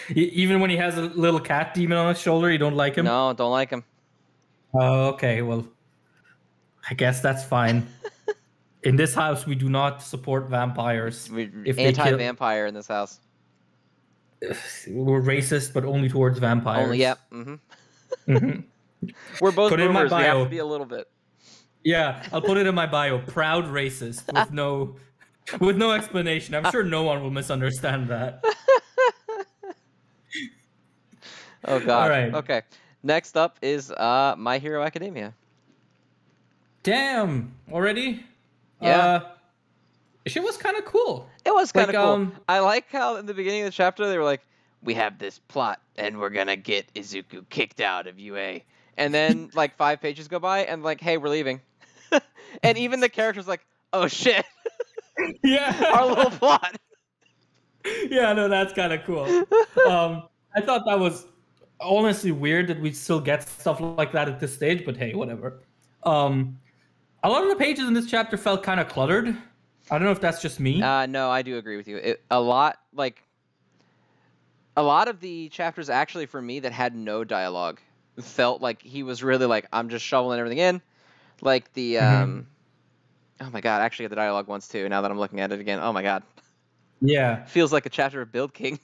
S2: Even when he has a little cat demon on his shoulder, you don't like him?
S1: No, don't like him.
S2: Oh, okay. Well, I guess that's fine. In this house, we do not support vampires.
S1: If anti-vampire in this house.
S2: We're racist, but only towards vampires.
S1: Only, yep. We're both boomers. We have to be a little bit.
S2: Yeah, I'll put it in my bio. Proud racist with no explanation. I'm sure no one will misunderstand that.
S1: Oh god. All right. Okay. Next up is My Hero Academia.
S2: Damn! Already?
S1: Yeah.
S2: Shit was kind of cool.
S1: It was kind of cool. I like how in the beginning of the chapter they were like, "We have this plot, and we're gonna get Izuku kicked out of UA." And then like 5 pages go by, and like, "Hey, we're leaving." And even the character's like, "Oh shit."
S2: Yeah.
S1: Our little plot.
S2: Yeah, no, that's kind of cool. I thought that was honestly weird that we still get stuff like that at this stage, but hey, whatever. A lot of the pages in this chapter felt kind of cluttered. I don't know if that's just me.
S1: No, I do agree with you. A lot of the chapters actually for me that had no dialogue felt like he was really like, I'm just shoveling everything in. Like the oh my god, I actually got the dialogue once too, now that I'm looking at it again. Oh my god.
S2: Yeah.
S1: Feels like a chapter of Build King.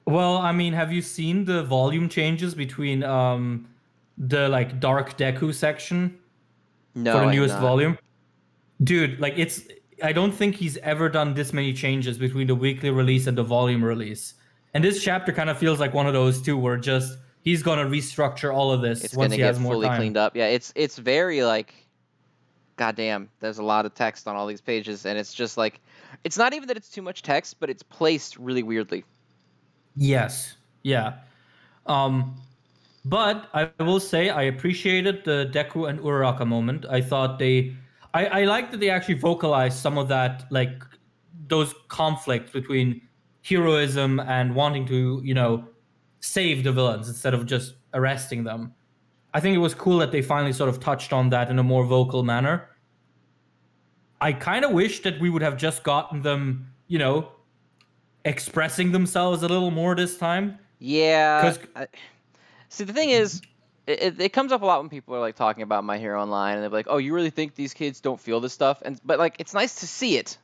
S2: Well, I mean, have you seen the volume changes between the like Dark Deku section?
S1: No,
S2: for the newest volume? Dude, like I don't think he's ever done this many changes between the weekly release and the volume release. And this chapter kind of feels like one of those too, where just he's gonna restructure all of this once he has more time. It's gonna get fully
S1: cleaned up. Yeah, it's very like, goddamn. There's a lot of text on all these pages, and it's just like, it's not even that it's too much text, but it's placed really weirdly.
S2: Yes. Yeah. But I will say I appreciated the Deku and Uraraka moment. I thought I like that they actually vocalized some of that, like those conflicts between heroism and wanting to, save the villains instead of just arresting them. I think it was cool that they finally sort of touched on that in a more vocal manner. I kind of wish that we would have just gotten them, expressing themselves a little more this time.
S1: Yeah. See, the thing is, it comes up a lot when people are like talking about My Hero Online, and they're like, "Oh, you really think these kids don't feel this stuff?" But like, it's nice to see it.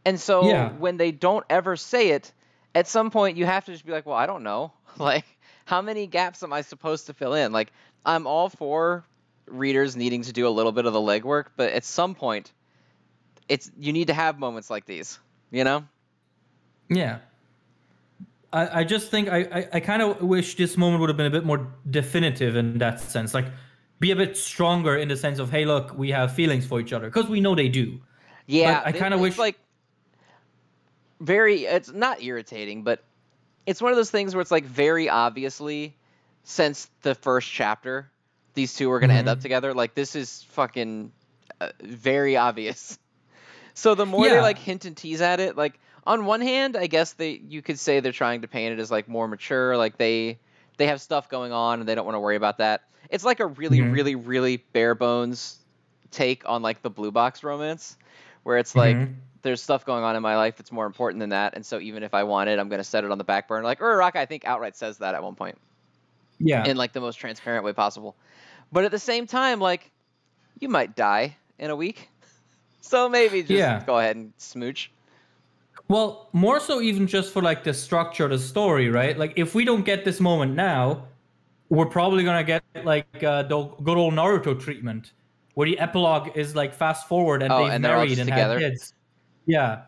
S1: And so when they don't ever say it, at some point you have to just be like, "Well, I don't know. Like, how many gaps am I supposed to fill in?" Like, I'm all for readers needing to do a little bit of the legwork, but at some point, you need to have moments like these, Yeah.
S2: I just think I kind of wish this moment would have been a bit more definitive in that sense. Like, be a bit stronger in the sense of, hey, look, we have feelings for each other. Because we know they do.
S1: Yeah.
S2: But I kind of wish...
S1: like, it's not irritating, but it's one of those things where it's like very obviously, since the first chapter, these two are going to end up together. Like, this is fucking very obvious. So the more they like hint and tease at it, like, on one hand, I guess you could say they're trying to paint it as like more mature, like they have stuff going on and they don't want to worry about that. It's like a really, really, really bare bones take on like the blue box romance, where it's like there's stuff going on in my life that's more important than that, and so even if I want it, I'm going to set it on the back burner. Like Uraraka, I think outright says that at one point. Yeah. In like the most transparent way possible. But at the same time, like, you might die in a week, so maybe just go ahead and smooch.
S2: Well, more so even just for like the structure of the story, right? Like, if we don't get this moment now, we're probably gonna get like the good old Naruto treatment, where the epilogue is like fast forward and they've married and had kids. Yeah,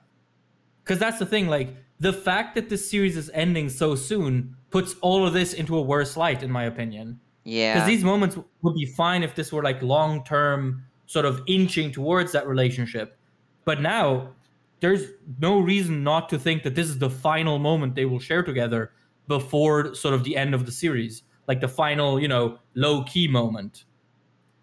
S2: because that's the thing. Like, the fact that this series is ending so soon puts all of this into a worse light, in my opinion. Yeah, because these moments would be fine if this were like long-term, sort of inching towards that relationship, but now there's no reason not to think that this is the final moment they will share together before sort of the end of the series. Like the final, low-key moment.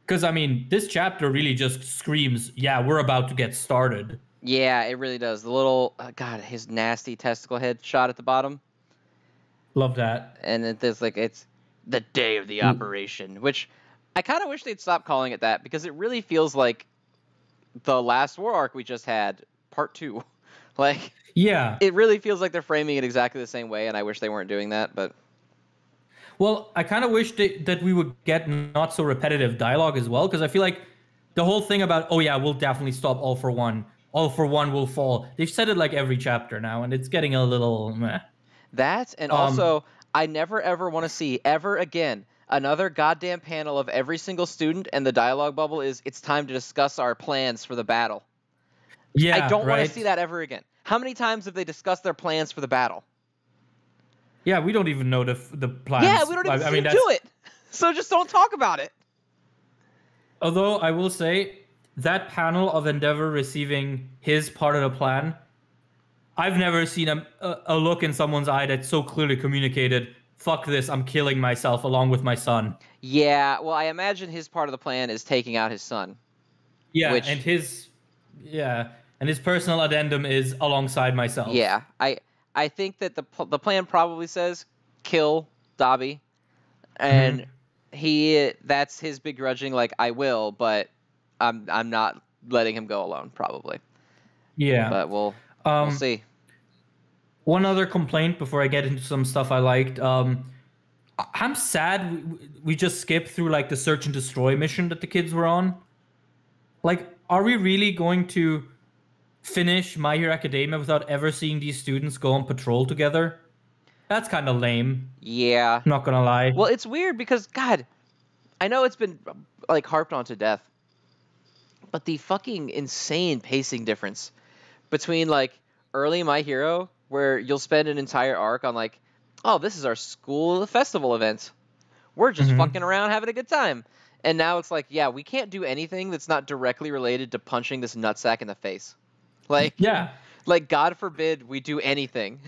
S2: Because, I mean, this chapter really just screams, yeah, we're about to get started.
S1: Yeah, it really does. The little God, his nasty testicle head shot at the bottom,
S2: Love that.
S1: and there's like it's the day of the operation, which I kind of wish they'd stop calling it that because it really feels like the last war arc we just had, part 2. Like
S2: Yeah.
S1: it really feels like they're framing it exactly the same way, and I wish they weren't doing that, but
S2: Well, I kind of wish that we would get not so repetitive dialogue as well, because I feel like the whole thing about, oh yeah, we'll definitely stop All for One. All for One will fall. They've said it like every chapter now, and it's getting a little meh.
S1: that, and also I never ever want to see ever again another goddamn panel of every single student, and the dialogue bubble is it's time to discuss our plans for the battle.
S2: Yeah,
S1: I don't want
S2: right?
S1: to see that ever again. How many times have they discussed their plans for the battle?
S2: Yeah, we don't even know the plans.
S1: Yeah, we don't even see them do it. So just don't talk about it.
S2: Although I will say that panel of Endeavor receiving his part of the plan, I've never seen a look in someone's eye that so clearly communicated, fuck this, I'm killing myself along with my son.
S1: Yeah, well, I imagine his part of the plan is taking out his son.
S2: Yeah,
S1: Which-
S2: and his personal addendum is alongside myself.
S1: Yeah, I think that the plan probably says kill Dobby, and that's his begrudging, like, I will, but I'm not letting him go alone, probably.
S2: Yeah.
S1: But we'll see.
S2: One other complaint before I get into some stuff I liked. I'm sad we just skipped through like the search and destroy mission that the kids were on. Like, are we really going to finish My Hero Academia without ever seeing these students go on patrol together? That's kind of lame.
S1: Yeah.
S2: Not gonna lie.
S1: Well, it's weird because, God, I know it's been like harped on to death, but the fucking insane pacing difference between like early My Hero, where you'll spend an entire arc on like, oh, this is our school festival event. We're just fucking around having a good time. And now it's like, yeah, we can't do anything that's not directly related to punching this nutsack in the face. Like,
S2: yeah.
S1: Like, God forbid we do anything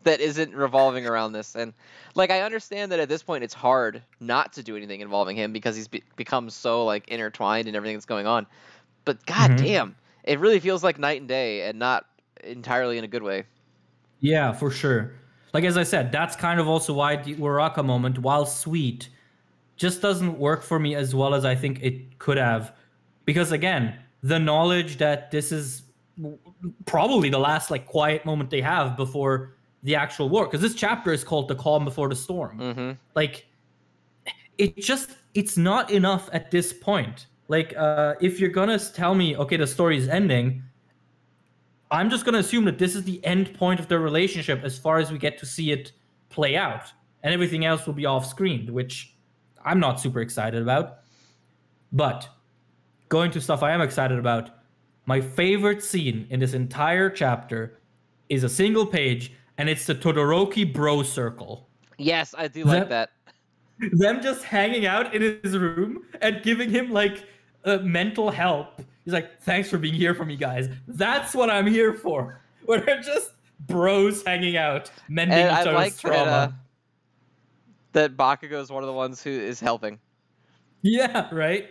S1: that isn't revolving around this. And, like, I understand that at this point it's hard not to do anything involving him because he's become so, like, intertwined in everything that's going on. But, god damn, it really feels like night and day and not entirely in a good way.
S2: Yeah, for sure. Like, as I said, that's kind of also why the Uraraka moment, while sweet, just doesn't work for me as well as I think it could have. Because, again, the knowledge that this is probably the last like quiet moment they have before the actual war, because this chapter is called The Calm Before the Storm. Like, it's not enough at this point. Like, if you're gonna tell me, okay, the story is ending, I'm just gonna assume that this is the end point of their relationship as far as we get to see it play out, and everything else will be off screen, which I'm not super excited about. But going to stuff I am excited about, my favorite scene in this entire chapter is a single page, and it's the Todoroki bro circle.
S1: Yes, I do like that.
S2: Them just hanging out in his room and giving him like mental help. He's like, thanks for being here for me, guys. That's what I'm here for. Where they're just bros hanging out, mending each other's
S1: like
S2: trauma.
S1: That Bakugo is one of the ones who is helping.
S2: Yeah, right?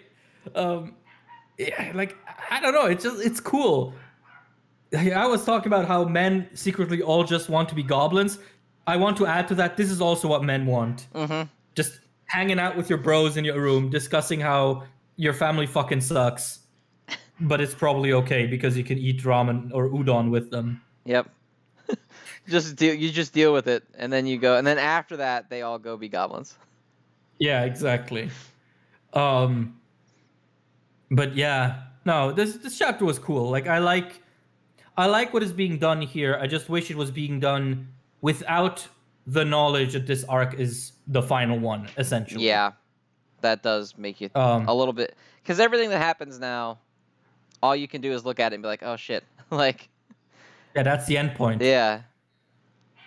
S2: Yeah, like, I don't know. It's cool. I was talking about how men secretly all just want to be goblins. I want to add to that, this is also what men want. Just hanging out with your bros in your room, discussing how your family fucking sucks. But it's probably okay because you can eat ramen or udon with them.
S1: Yep. You just deal with it, and then you go, and then after that, they all go be goblins.
S2: Yeah, exactly. But yeah, no, this chapter was cool. Like, I like what is being done here. I just wish it was being done without the knowledge that this arc is the final one, essentially.
S1: Yeah, that does make you a little bit, because everything that happens now, all you can do is look at it and be like, oh shit, like.
S2: Yeah, that's the end point.
S1: Yeah.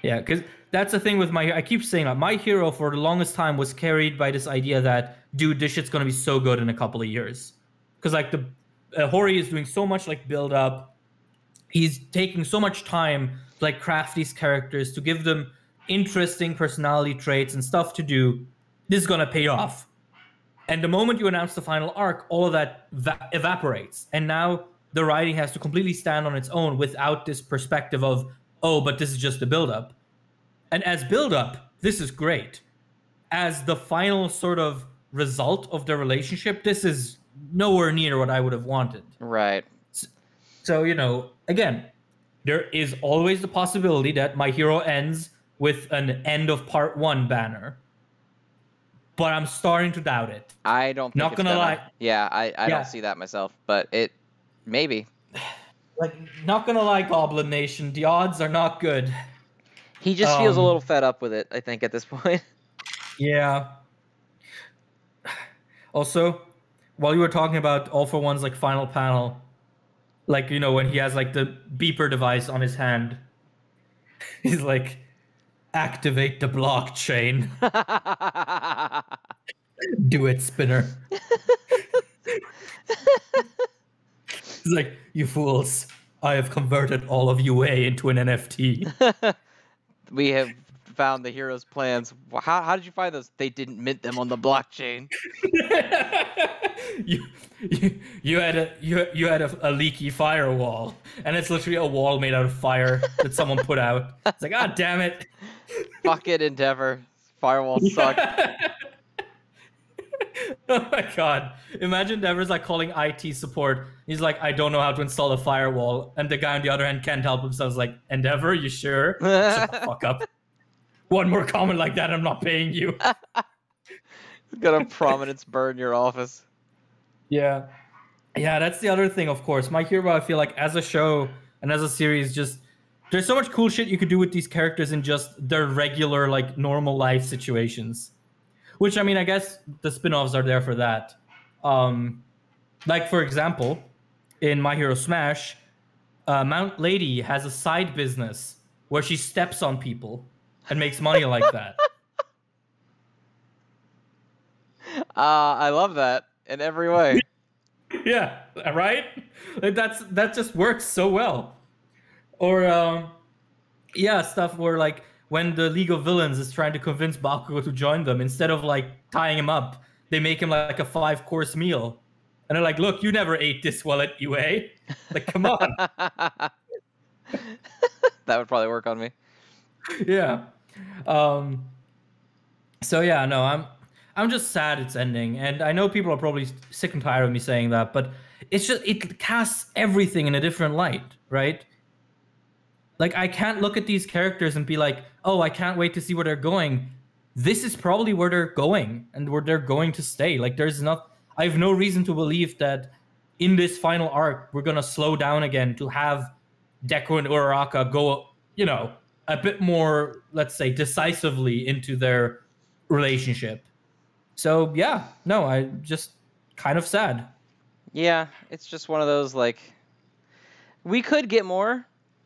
S2: Yeah, because that's the thing with I keep saying that My Hero for the longest time was carried by this idea that, dude, this shit's gonna be so good in a couple of years. Because like Hori is doing so much like build up, he's taking so much time to like craft these characters, to give them interesting personality traits and stuff to do. This is gonna pay off. And the moment you announce the final arc, all of that evaporates. And now the writing has to completely stand on its own without this perspective of, oh, but this is just a build-up. And as build-up, this is great. As the final sort of result of the relationship, this is nowhere near what I would have wanted.
S1: Right.
S2: So, you know, again, there is always the possibility that My Hero ends with an end of part 1 banner. But I'm starting to doubt it.
S1: I don't think
S2: Not
S1: it's
S2: gonna lie.
S1: Yeah, I don't see that myself, but it maybe.
S2: Like, not gonna lie, Goblin Nation, the odds are not good.
S1: He just feels a little fed up with it, I think, at this point.
S2: Yeah. Also, while you were talking about All for One's like final panel, like, you know, when he has like the beeper device on his hand, he's like, activate the blockchain. Do it, Spinner. He's like, you fools, I have converted all of UA into an NFT.
S1: We have found the hero's plans. How did you find those? They didn't mint them on the blockchain.
S2: you had a leaky firewall, and it's literally a wall made out of fire that someone put out. It's like, ah, damn it.
S1: Fuck it, Endeavor. Firewalls suck.
S2: Oh my god. Imagine Endeavor's like calling IT support. He's like, I don't know how to install a firewall. And the guy on the other hand can't help himself. He's like, Endeavor, you sure? Shut the fuck up. One more comment like that, I'm not paying you.
S1: Got a prominence burn your office.
S2: Yeah. Yeah, that's the other thing, of course. My Hero, I feel like, as a show and as a series, just there's so much cool shit you could do with these characters in just their regular, like, normal life situations. Which, I mean, I guess the spin-offs are there for that. Like, for example, in My Hero Smash, Mount Lady has a side business where she steps on people and makes money like that.
S1: I love that in every way.
S2: Yeah, right? Like, that just works so well. Or, yeah, stuff where, like, when the League of Villains is trying to convince Bakugo to join them, instead of, like, tying him up, they make him, like, a 5-course meal. And they're like, look, you never ate this well at UA. Like, come on.
S1: That would probably work on me.
S2: Yeah. So, yeah, no, I'm just sad it's ending. And I know people are probably sick and tired of me saying that, but it's just, it casts everything in a different light, right? Like, I can't look at these characters and be like, oh, I can't wait to see where they're going. This is probably where they're going and where they're going to stay. Like, I have no reason to believe that in this final arc, we're going to slow down again to have Deku and Uraraka go, you know, a bit more, let's say, decisively into their relationship. So, yeah, no, I just kind of sad.
S1: Yeah, it's just one of those, like, we could get more,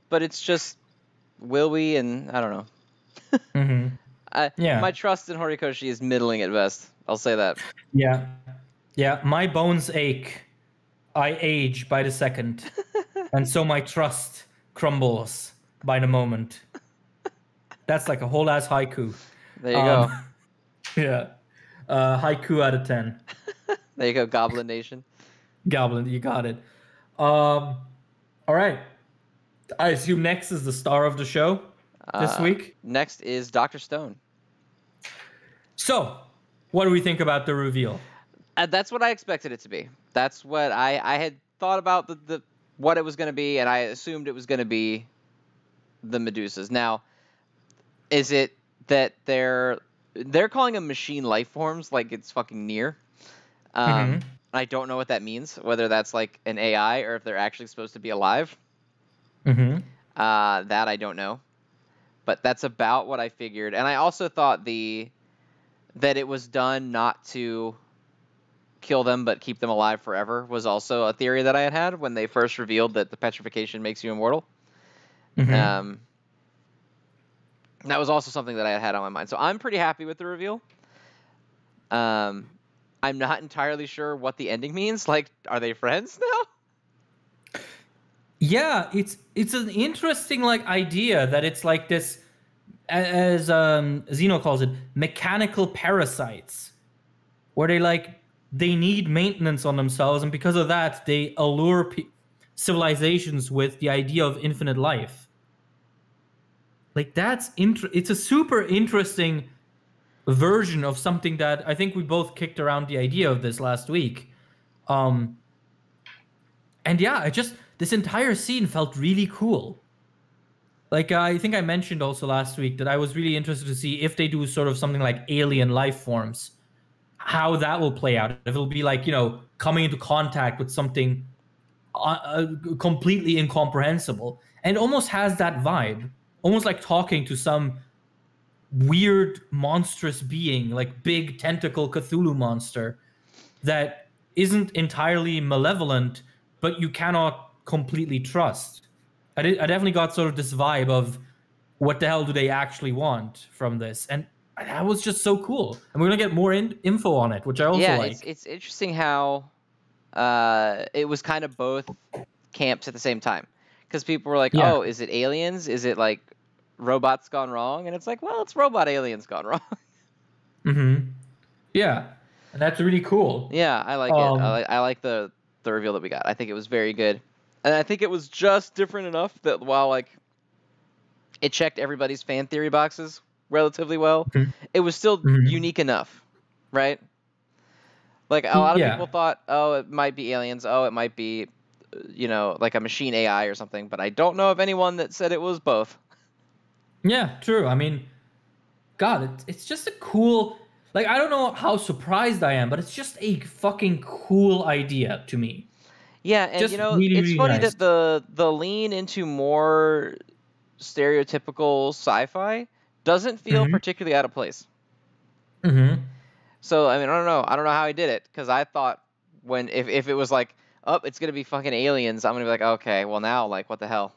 S1: but it's just, will we? And I don't know.
S2: Yeah.
S1: My trust in Horikoshi is middling at best. I'll say that.
S2: Yeah. Yeah, my bones ache. I age by the second. And so my trust crumbles by the moment. That's like a whole ass haiku.
S1: There you go.
S2: Yeah. Haiku out of 10.
S1: There you go, Goblin Nation.
S2: Goblin, you got it. All right. I assume next is the star of the show this week.
S1: Next is Dr. Stone.
S2: So, what do we think about the reveal?
S1: That's what I expected it to be. That's what I had thought about the what it was going to be, and I assumed it was going to be the Medusas. Now, is it that they're calling them machine life forms, like it's fucking near? I don't know what that means, whether that's like an AI or if they're actually supposed to be alive. That I don't know. But that's about what I figured. And I also thought that it was done not to kill them but keep them alive forever was also a theory that I had when they first revealed that the petrification makes you immortal. That was also something that I had on my mind. So I'm pretty happy with the reveal. I'm not entirely sure what the ending means. Like, are they friends now?
S2: Yeah, it's an interesting like idea that it's like this, as Zeno calls it, mechanical parasites, where they need maintenance on themselves, and because of that, they allure civilizations with the idea of infinite life. Like it's a super interesting version of something that I think we both kicked around the idea of this last week. And yeah, this entire scene felt really cool. Like, I think I mentioned also last week that I was really interested to see if they do sort of something like alien life forms, how that will play out. If it'll be like, coming into contact with something completely incomprehensible. And it almost has that vibe, almost like talking to some weird, monstrous being, like big tentacle Cthulhu monster that isn't entirely malevolent, but you cannot completely trust. I definitely got sort of this vibe of what the hell do they actually want from this, and that was just so cool. And we're gonna get more info on it, which I also like.
S1: It's interesting how it was kind of both camps at the same time, because people were like, "Oh, is it aliens? Is it like robots gone wrong?" And it's like, well, it's robot aliens gone wrong.
S2: Mm-hmm. Yeah, and that's really cool.
S1: Yeah, I like it. I like the reveal that we got. I think it was very good. And I think it was just different enough that while like it checked everybody's fan theory boxes relatively well, it was still unique enough, right? Like a lot of people thought, oh, it might be aliens. Oh, it might be, like a machine AI or something. But I don't know of anyone that said it was both.
S2: Yeah, true. I mean, God, it's just a cool. Like, I don't know how surprised I am, but it's just a fucking cool idea to me.
S1: Yeah, and
S2: just
S1: it's
S2: really
S1: funny
S2: nice.
S1: that the lean into more stereotypical sci-fi doesn't feel particularly out of place. So I mean, I don't know how he did it, because I thought if it was like, oh, it's gonna be fucking aliens, I'm gonna be like, okay, well now, like, what the hell?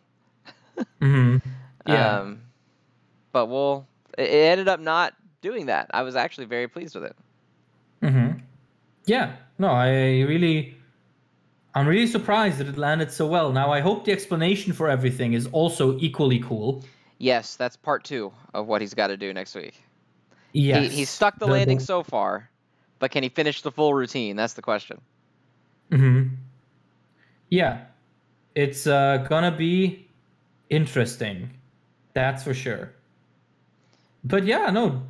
S2: Yeah.
S1: But it ended up not doing that. I was actually very pleased with it.
S2: Yeah. No, I'm really surprised that it landed so well. Now, I hope the explanation for everything is also equally cool.
S1: Yes, that's part 2 of what he's got to do next week.
S2: Yes.
S1: He stuck the landing so far, but can he finish the full routine? That's the question.
S2: Yeah. It's gonna be interesting. That's for sure. But yeah, no,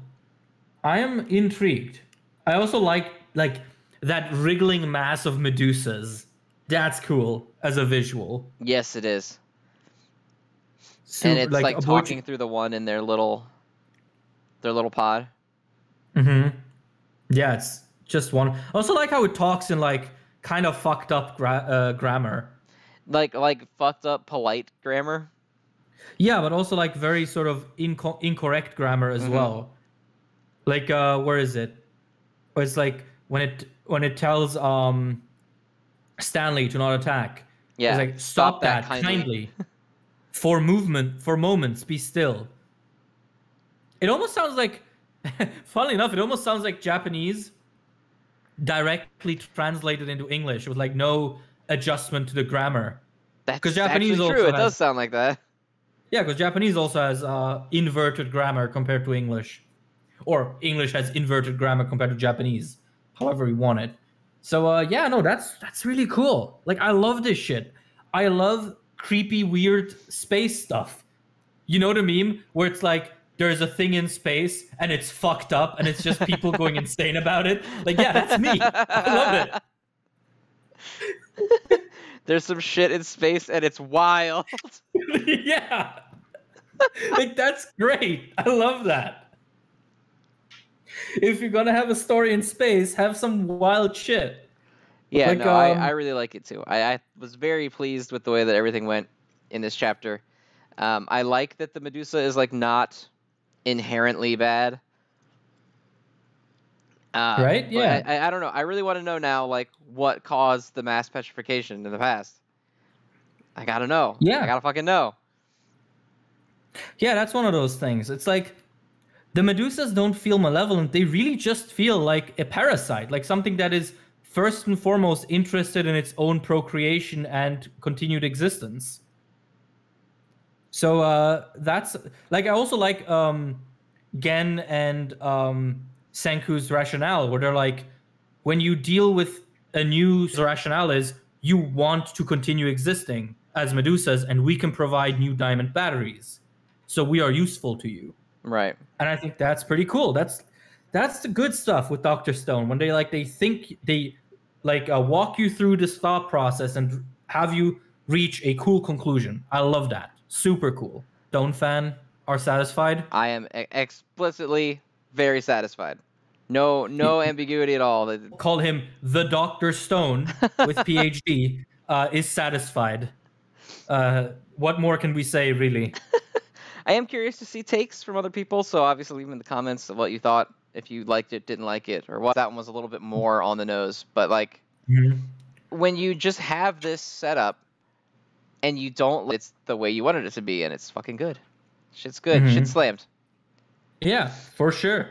S2: I am intrigued. I also like that wriggling mass of Medusas. That's cool as a visual.
S1: Yes, it is. And it's like talking through the one in their little pod.
S2: Yeah, it's just one. I also like how it talks in like kind of fucked up grammar.
S1: Like fucked up polite grammar.
S2: Yeah, but also like very sort of incorrect grammar as well. Like where is it? It's like when it tells Stanley to not attack.
S1: Yeah.
S2: It's like stop that kindly. For moments, be still. It almost sounds like, funnily enough, it almost sounds like Japanese directly translated into English with like no adjustment to the grammar.
S1: That's Japanese actually true. It does sound like that.
S2: Yeah, because Japanese also has inverted grammar compared to English. Or English has inverted grammar compared to Japanese. However you want it. So yeah, no, that's really cool. Like, I love this shit. I love creepy, weird space stuff. You know the meme where it's like there's a thing in space and it's fucked up and it's just people going insane about it? Like, yeah, that's me. I love
S1: it. There's some shit in space and it's wild.
S2: Yeah. Like, that's great. I love that. If you're gonna have a story in space, have some wild shit.
S1: Yeah, like, no, I really like it too. I was very pleased with the way that everything went in this chapter. I like that the Medusa is like not inherently bad.
S2: Right? Yeah.
S1: I don't know. I really want to know now, like, what caused the mass petrification in the past. I gotta know.
S2: Yeah.
S1: I gotta fucking know.
S2: Yeah, that's one of those things. It's like the Medusas don't feel malevolent. They really just feel like a parasite, like something that is first and foremost interested in its own procreation and continued existence. So that's like, I also like Gen and Senku's rationale, where they're like, when you deal with a new rationale is you want to continue existing as Medusas, and we can provide new diamond batteries. So we are useful to you.
S1: Right.
S2: And I think that's pretty cool. That's the good stuff with Dr. Stone, when they walk you through this thought process and have you reach a cool conclusion. I love that. Super cool. Stone fan are satisfied?
S1: I am explicitly very satisfied. No ambiguity at all.
S2: Call him the Dr. Stone with PhD is satisfied. What more can we say, really?
S1: I am curious to see takes from other people, so obviously leave in the comments what you thought, if you liked it, didn't like it, or what. That one was a little bit more on the nose. But like, when you just have this setup and you don't, it's the way you wanted it to be, and it's fucking good. Shit's good. Shit slammed.
S2: Yeah, for sure.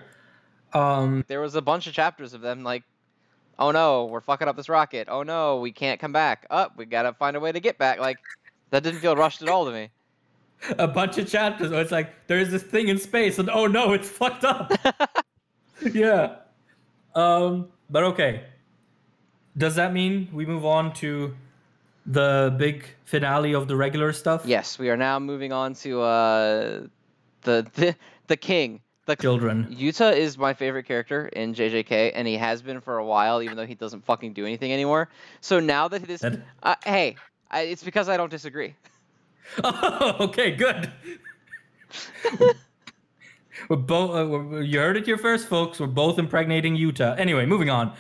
S1: There was a bunch of chapters of them like, oh no, we're fucking up this rocket. Oh no, we can't come back. We gotta find a way to get back. Like, that didn't feel rushed at all to me.
S2: A bunch of chapters where it's like, there's this thing in space, and oh no, it's fucked up. Yeah. But okay. Does that mean we move on to the big finale of the regular stuff?
S1: Yes, we are now moving on to the king. The
S2: children.
S1: Yuta is my favorite character in JJK, and he has been for a while, even though he doesn't fucking do anything anymore. So now that this... it's because I don't disagree.
S2: Oh, okay, good. We're both. You heard it here first, folks. We're both impregnating Yuta. Anyway, moving on.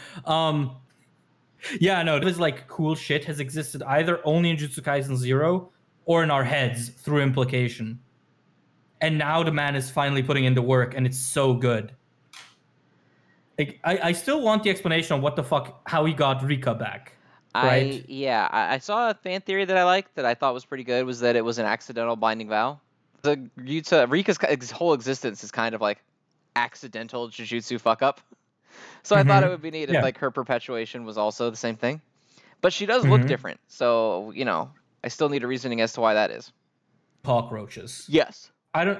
S2: Yeah, no, this like cool shit has existed either only in Jujutsu Kaisen 0 or in our heads through implication. And now the man is finally putting in the work, and it's so good. Like, I still want the explanation on what the fuck, how he got Rika back. Right?
S1: I saw a fan theory that I liked that I thought was pretty good, was that it was an accidental binding vow. Rika's whole existence is kind of like accidental Jujutsu fuck up. So I thought it would be neat if like her perpetuation was also the same thing. But she does look different, so I still need a reasoning as to why that is.
S2: Cockroaches.
S1: Yes.
S2: I don't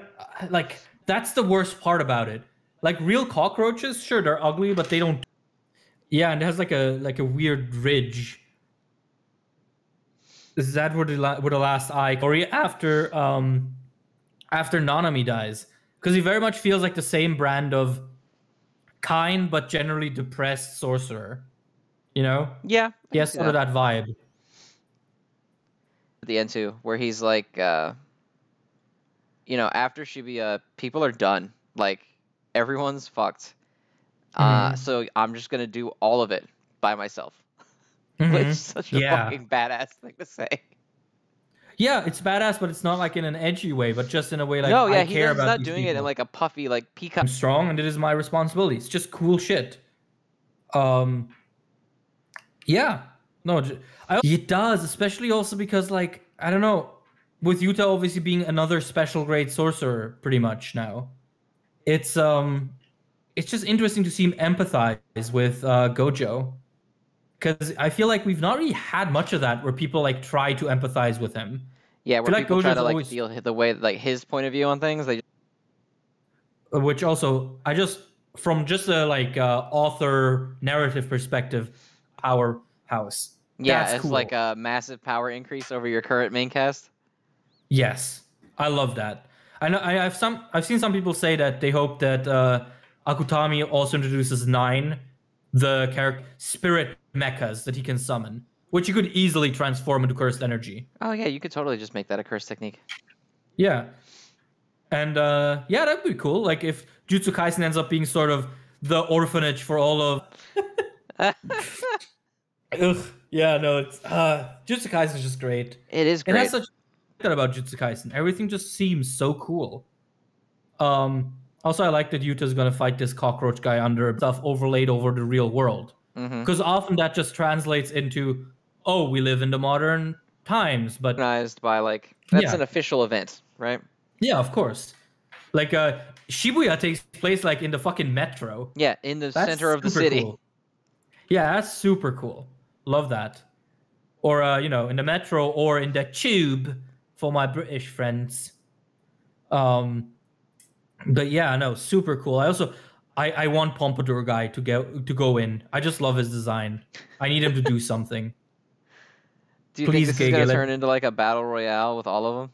S2: like. That's the worst part about it. Like real cockroaches, sure they're ugly, but they don't. Yeah, and it has like a weird ridge. Is that where the last eye or after Nanami dies? Because he very much feels like the same brand of kind but generally depressed sorcerer.
S1: Yeah.
S2: He has sort of that vibe.
S1: At the end too, where he's like, after Shibuya, people are done. Like, everyone's fucked. So I'm just gonna do all of it by myself. Which is such a fucking badass thing to say.
S2: Yeah, it's badass, but it's not like in an edgy way, but just in a way like I care about.
S1: He's not doing it in like a puffy, like peacock.
S2: I'm strong, and it is my responsibility. It's just cool shit. Yeah, no, it does, especially also because like I don't know, with Yuta obviously being another special grade sorcerer, pretty much now. It's just interesting to see him empathize with Gojo. Because I feel like we've not really had much of that where people like try to empathize with him.
S1: Yeah, where people try to like feel the way like his point of view on things.
S2: Which also, from just a like author narrative perspective, powerhouse.
S1: Yeah, it's cool. Like a massive power increase over your current main cast.
S2: Yes, I love that. I know I've seen some people say that they hope that Akutami also introduces 9, the character spirit mechas that he can summon, which you could easily transform into cursed energy.
S1: Oh yeah, you could totally just make that a curse technique.
S2: Yeah. And that'd be cool. Like if Jujutsu Kaisen ends up being sort of the orphanage for all of Ugh. Yeah, no, it's Jujutsu Kaisen is just great.
S1: It is great.
S2: And that's such that about Jujutsu Kaisen. Everything just seems so cool. Also, I like that Yuta's gonna fight this cockroach guy under stuff overlaid over the real world. Because often that just translates into, oh, we live in the modern times, but
S1: organized by like that's an official event, right?
S2: Yeah, of course. Like Shibuya takes place like in the fucking metro.
S1: Yeah, in the center of the city.
S2: Cool. Yeah, that's super cool. Love that. Or in the metro or in the tube for my British friends. But yeah, no, super cool. I want Pompadour guy to go in. I just love his design. I need him to do something.
S1: Do you think
S2: Please,
S1: this is going
S2: Gege,
S1: to turn into like a battle royale with all of them?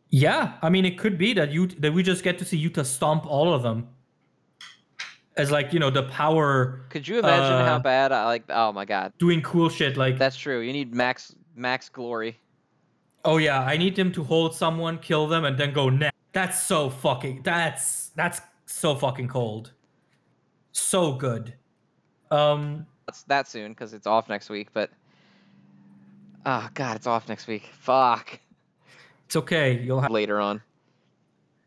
S2: Yeah, I mean, it could be that we just get to see Yuta stomp all of them as like the power.
S1: Could you imagine how bad I like? Oh my god,
S2: doing cool shit like.
S1: That's true. You need max glory.
S2: Oh yeah, I need him to hold someone, kill them, and then go next. That's so fucking. That's so fucking cold. So good.
S1: It's that soon because it's off next week, but oh god, it's off next week. Fuck.
S2: It's okay. You'll have
S1: later on.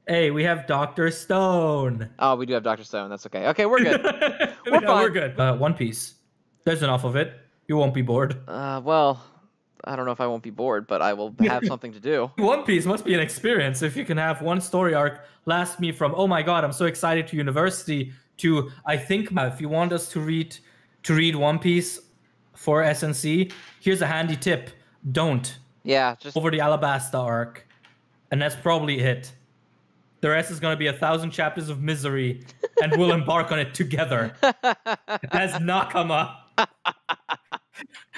S2: Hey, we have Dr. Stone.
S1: Oh, we do have Dr. Stone. That's okay. Okay, we're good. We're fine.
S2: We're good. One Piece. There's enough of it. You won't be bored.
S1: Well, I don't know if I won't be bored, but I will have something to do.
S2: One Piece must be an experience if you can have one story arc last me from, oh my god, I'm so excited to university, to, I think, if you want us to read One Piece for SNC, here's a handy tip. Don't.
S1: Yeah, just
S2: over the Alabasta arc. And that's probably it. The rest is going to be 1,000 chapters of misery, and we'll embark on it together as Nakama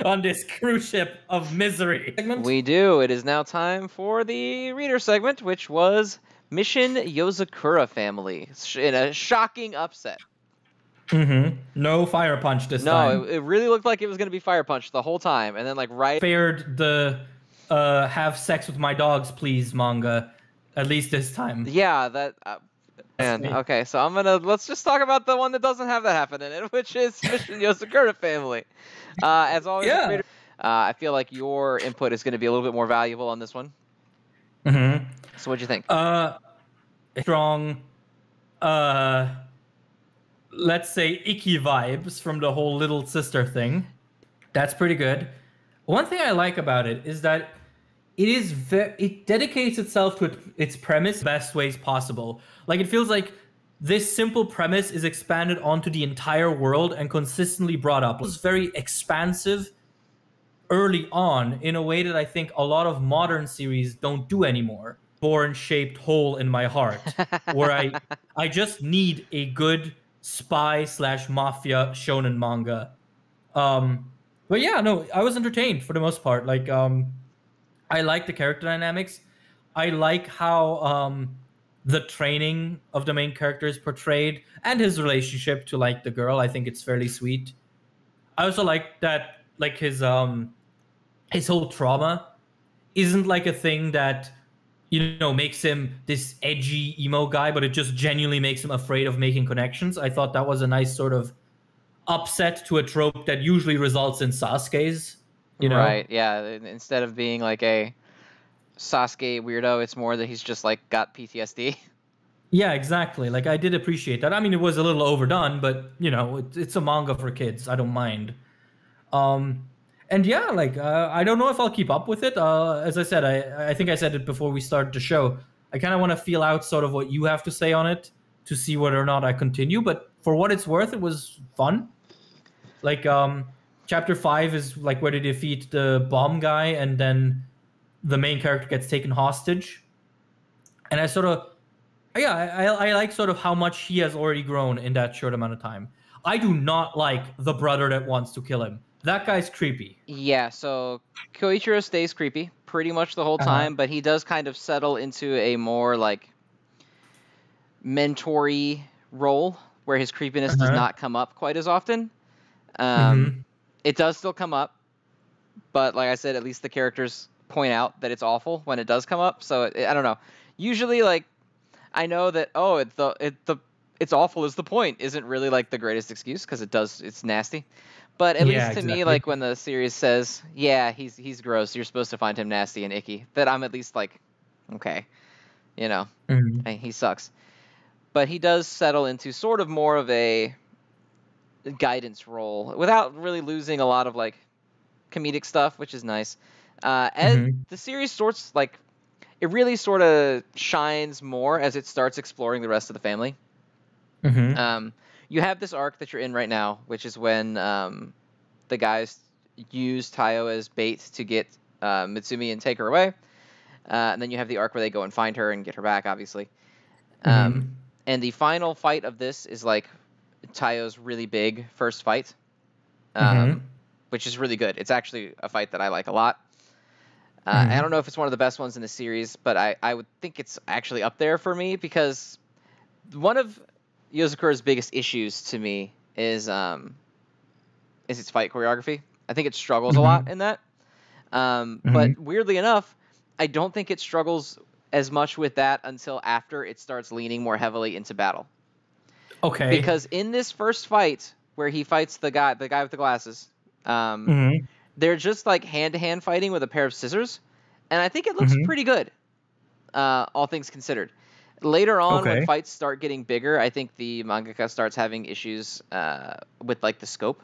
S2: on this cruise ship of misery.
S1: We do. It is now time for the reader segment, which was Mission Yozakura Family in a shocking upset.
S2: No Fire Punch this time.
S1: No, it really looked like it was going to be Fire Punch the whole time, and then like
S2: spared the have sex with my dogs, please manga. At least this time.
S1: Yeah, that. Man, okay, so let's just talk about the one that doesn't have that happen in it, which is Mission Yozakura Family. As always,
S2: yeah.
S1: I feel like your input is going to be a little bit more valuable on this one.
S2: So
S1: what'd you think?
S2: Strong, let's say icky vibes from the whole little sister thing. That's pretty good. One thing I like about it is that it dedicates itself to its premise the best ways possible. Like, it feels like this simple premise is expanded onto the entire world and consistently brought up. It's very expansive early on in a way that I think a lot of modern series don't do anymore. Born-shaped hole in my heart, where I just need a good spy/mafia shonen manga. But yeah, no, I was entertained for the most part. Like, I like the character dynamics. I like how the training of the main character is portrayed, and his relationship to like the girl. I think it's fairly sweet. I also like that, like, his whole trauma isn't like a thing that makes him this edgy emo guy, but it just genuinely makes him afraid of making connections. I thought that was a nice sort of upset to a trope that usually results in Sasuke's.
S1: Right, yeah. Instead of being like a Sasuke weirdo, it's more that he's just like got PTSD.
S2: Yeah, exactly. Like, I did appreciate that. I mean, it was a little overdone, but it's a manga for kids. I don't mind. And yeah, like, I don't know if I'll keep up with it. As I said, I think I said it before we started the show. I kind of want to feel out sort of what you have to say on it to see whether or not I continue. But for what it's worth, it was fun. Like, Chapter 5 is like where they defeat the bomb guy, and then the main character gets taken hostage. And I sort of, I like sort of how much he has already grown in that short amount of time. I do not like the brother that wants to kill him. That guy's creepy.
S1: Yeah, so Koichiro stays creepy pretty much the whole time, but he does kind of settle into a more like mentor-y role where his creepiness does not come up quite as often. It does still come up, but like I said, at least the characters point out that it's awful when it does come up. So I don't know. Usually, like, I know that it's awful is the point isn't really like the greatest excuse because it's nasty. But at least to me, like when the series says, yeah, he's gross, you're supposed to find him nasty and icky, that I'm at least like, okay, he sucks. But he does settle into sort of more of a guidance role without really losing a lot of like comedic stuff, which is nice. And the series sorts like it really sort of shines more as it starts exploring the rest of the family. You have this arc that you're in right now, which is when the guys use Tayo as bait to get Mitsumi and take her away, and then you have the arc where they go and find her and get her back, obviously. And the final fight of this is like Tayo's really big first fight. which is really good. It's actually a fight that I like a lot.
S2: Mhm.
S1: I don't know if it's one of the best ones in the series, but I would think it's actually up there for me because one of Yozakura's biggest issues to me is its fight choreography. I think it struggles a lot
S2: Mhm.
S1: in that.
S2: Mhm.
S1: But weirdly enough, I don't think it struggles as much with that until after it starts leaning more heavily into battle.
S2: Okay.
S1: Because in this first fight where he fights the guy with the glasses,
S2: Mhm.
S1: they're just like hand-to-hand fighting with a pair of scissors, and I think it looks
S2: Mhm.
S1: pretty good, all things considered. Later on, when
S2: Okay.
S1: fights start getting bigger, I think the mangaka starts having issues with like the scope,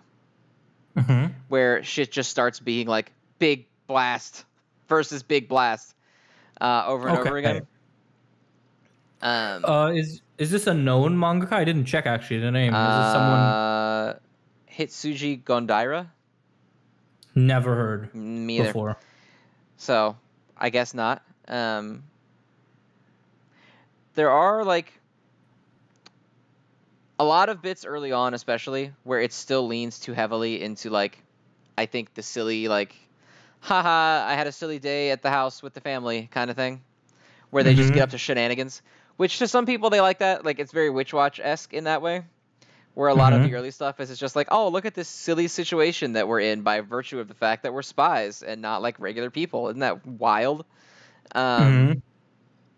S2: Mhm.
S1: where shit just starts being like big blast versus big blast over and over
S2: Okay.
S1: again. Um,
S2: Is this a known mangaka? I didn't check actually the name. Is this someone
S1: uh, Hitsuji Gondaira?
S2: never heard
S1: Me either.
S2: before?
S1: So I guess not. Um, there are like a lot of bits early on, especially where it still leans too heavily into like I think the silly like, haha, I had a silly day at the house with the family kind of thing, where they just get up
S2: Mhm.
S1: to shenanigans. Which to some people they like that, like it's very Witch Watch esque in that way. Where a lot of the
S2: Mhm.
S1: early stuff is it's just like, oh, look at this silly situation that we're in by virtue of the fact that we're spies and not like regular people. Isn't that wild? Um,
S2: Mhm.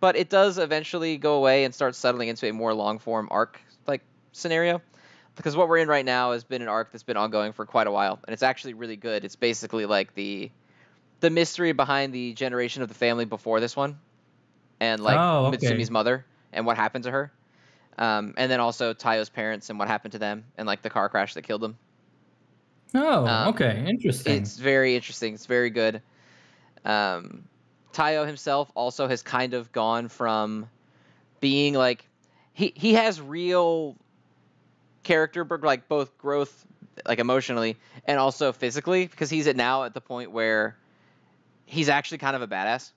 S1: but it does eventually go away and start settling into a more long form arc like scenario. Because what we're in right now has been an arc that's been ongoing for quite a while, and it's actually really good. It's basically like the mystery behind the generation of the family before this one, and like
S2: Oh,
S1: Mitsumi's
S2: okay.
S1: mother and what happened to her, and then also Tayo's parents and what happened to them, and like the car crash that killed them.
S2: Oh,
S1: Um,
S2: okay. Interesting.
S1: it's very interesting. It's very good. Um, Tayo himself also has kind of gone from being like he has real character, but like both growth, like emotionally and also physically, because he's now at the point where he's actually kind of a badass.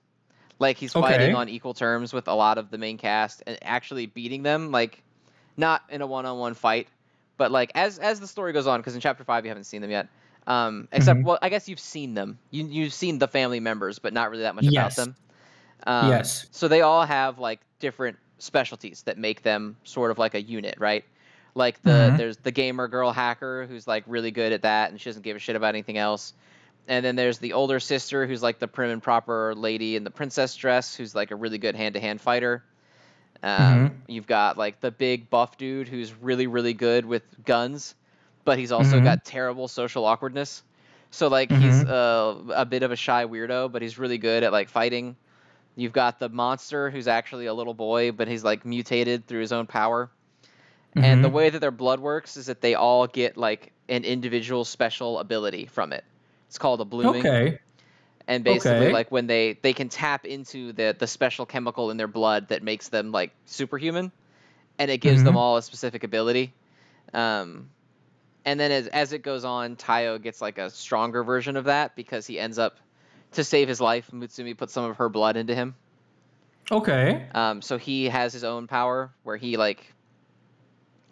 S1: Like he's fighting
S2: Okay.
S1: on equal terms with a lot of the main cast and actually beating them, like not in a one-on-one fight, but like as the story goes on, because in chapter 5 you haven't seen them yet. Except,
S2: Mhm.
S1: well, I guess you've seen them. You've seen the family members, but not really that much about
S2: Yes.
S1: them.
S2: Yes.
S1: So they all have like different specialties that make them sort of like a unit, right? Like
S2: Mhm.
S1: there's the gamer girl hacker who's like really good at that and she doesn't give a shit about anything else. And then there's the older sister who's like the prim and proper lady in the princess dress who's like a really good hand-to-hand fighter.
S2: Mhm.
S1: You've got like the big buff dude who's really, really good with guns, but he's also
S2: Mhm.
S1: got terrible social awkwardness. So like he's
S2: Mhm.
S1: a bit of a shy weirdo, but he's really good at like fighting. You've got the monster who's actually a little boy, but he's like mutated through his own power. And the
S2: Mhm.
S1: way that their blood works is that they all get like an individual special ability from it. It's called a blooming.
S2: Okay.
S1: And basically
S2: Okay.
S1: like when they can tap into the special chemical in their blood that makes them like superhuman, and it gives them
S2: Mhm.
S1: all a specific ability. Um, and then as it goes on, Tayo gets like a stronger version of that because he ends up to save his life. Mutsumi puts some of her blood into him.
S2: Okay.
S1: So he has his own power where he like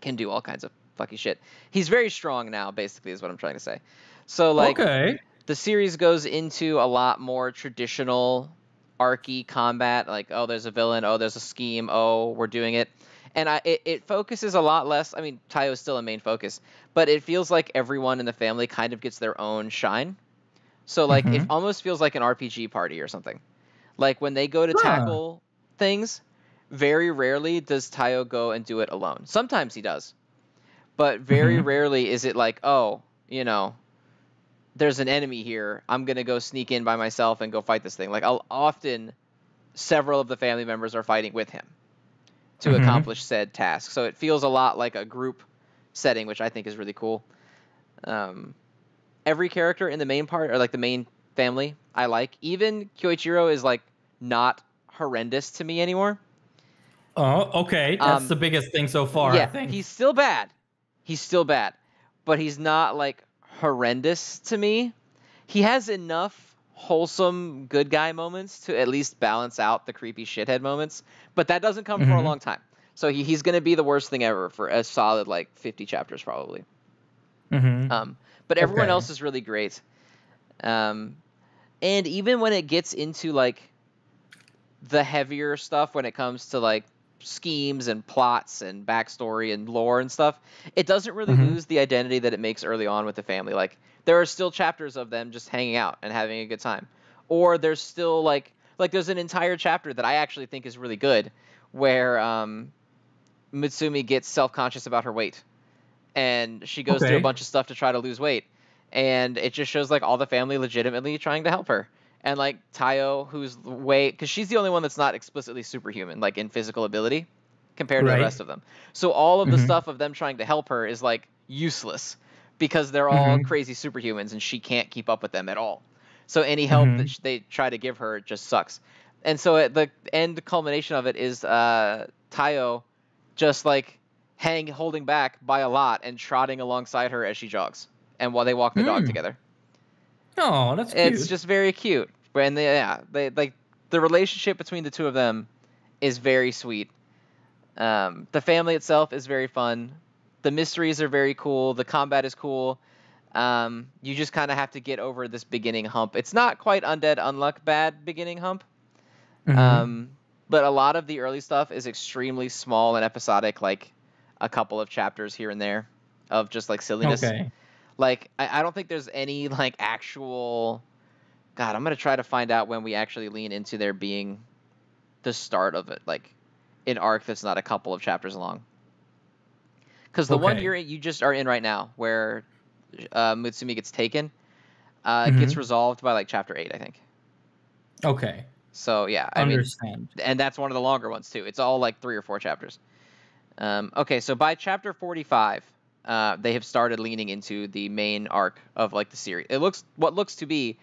S1: can do all kinds of fucky shit. He's very strong now, basically, is what I'm trying to say. So like
S2: Okay.
S1: the series goes into a lot more traditional archy combat, like, oh, there's a villain, oh, there's a scheme, oh, we're doing it. And it focuses a lot less. I mean, Tayo is still a main focus, but it feels like everyone in the family kind of gets their own shine. So like it
S2: Mhm.
S1: almost feels like an RPG party or something. Like when they go to
S2: Huh.
S1: tackle things, very rarely does Tayo go and do it alone. Sometimes he does, but very
S2: Mhm.
S1: rarely is it like, oh, there's an enemy here. I'm gonna go sneak in by myself and go fight this thing. Like often, several of the family members are fighting with him to
S2: Mhm.
S1: accomplish said task. So it feels a lot like a group setting, which I think is really cool. Um, every character in the main part, or like the main family, I like. Even Kyoichiro is like not horrendous to me anymore.
S2: Oh, okay. That's
S1: Um,
S2: the biggest thing so far, I
S1: yeah,
S2: think.
S1: he's still bad. He's still bad, but he's not like horrendous to me. He has enough wholesome good guy moments to at least balance out the creepy shithead moments, but that doesn't come for a
S2: Mhm.
S1: long time. So he's going to be the worst thing ever for a solid like 50 chapters probably.
S2: Mhm.
S1: Um, but everyone
S2: Okay.
S1: else is really great. And even when it gets into like the heavier stuff, when it comes to like schemes and plots and backstory and lore and stuff, it doesn't really
S2: Mm-hmm.
S1: lose the identity that it makes early on with the family. Like there are still chapters of them just hanging out and having a good time, or there's still like there's an entire chapter that I actually think is really good where Mitsumi gets self-conscious about her weight, and she goes through a
S2: Okay.
S1: bunch of stuff to try to lose weight, and it just shows like all the family legitimately trying to help her. And like Tayo, who's way, because she's the only one that's not explicitly superhuman, like in physical ability, compared to the
S2: Right.
S1: rest of them. So all of the
S2: Mm-hmm.
S1: stuff of them trying to help her is like useless because they're all
S2: Mm-hmm.
S1: crazy superhumans and she can't keep up with them at all. So any help that
S2: Mm-hmm.
S1: they try to give her just sucks. And so at the end culmination of it is Tayo just like holding back by a lot and trotting alongside her as she jogs and while they walk the dog
S2: Mm.
S1: together.
S2: Oh, that's
S1: It's
S2: cute.
S1: just very cute. And they like the relationship between the two of them is very sweet. The family itself is very fun. The mysteries are very cool. The combat is cool. You just kind of have to get over this beginning hump. It's not quite Undead Unluck bad beginning hump.
S2: Mm-hmm.
S1: Um, but a lot of the early stuff is extremely small and episodic, like a couple of chapters here and there of just like silliness.
S2: Okay.
S1: Like I don't think there's any like actual. God, I'm gonna try to find out when we actually lean into there being the start of it, like an arc that's not a couple of chapters long. Because the one
S2: Okay.
S1: you just are in right now, where Mutsumi gets taken, gets
S2: Mm-hmm.
S1: resolved by like chapter 8, I think.
S2: Okay.
S1: So yeah, I mean,
S2: Understand.
S1: and that's one of the longer ones too. It's all like 3 or 4 chapters. Okay, so by chapter 45, they have started leaning into the main arc of like the series. It looks what looks to be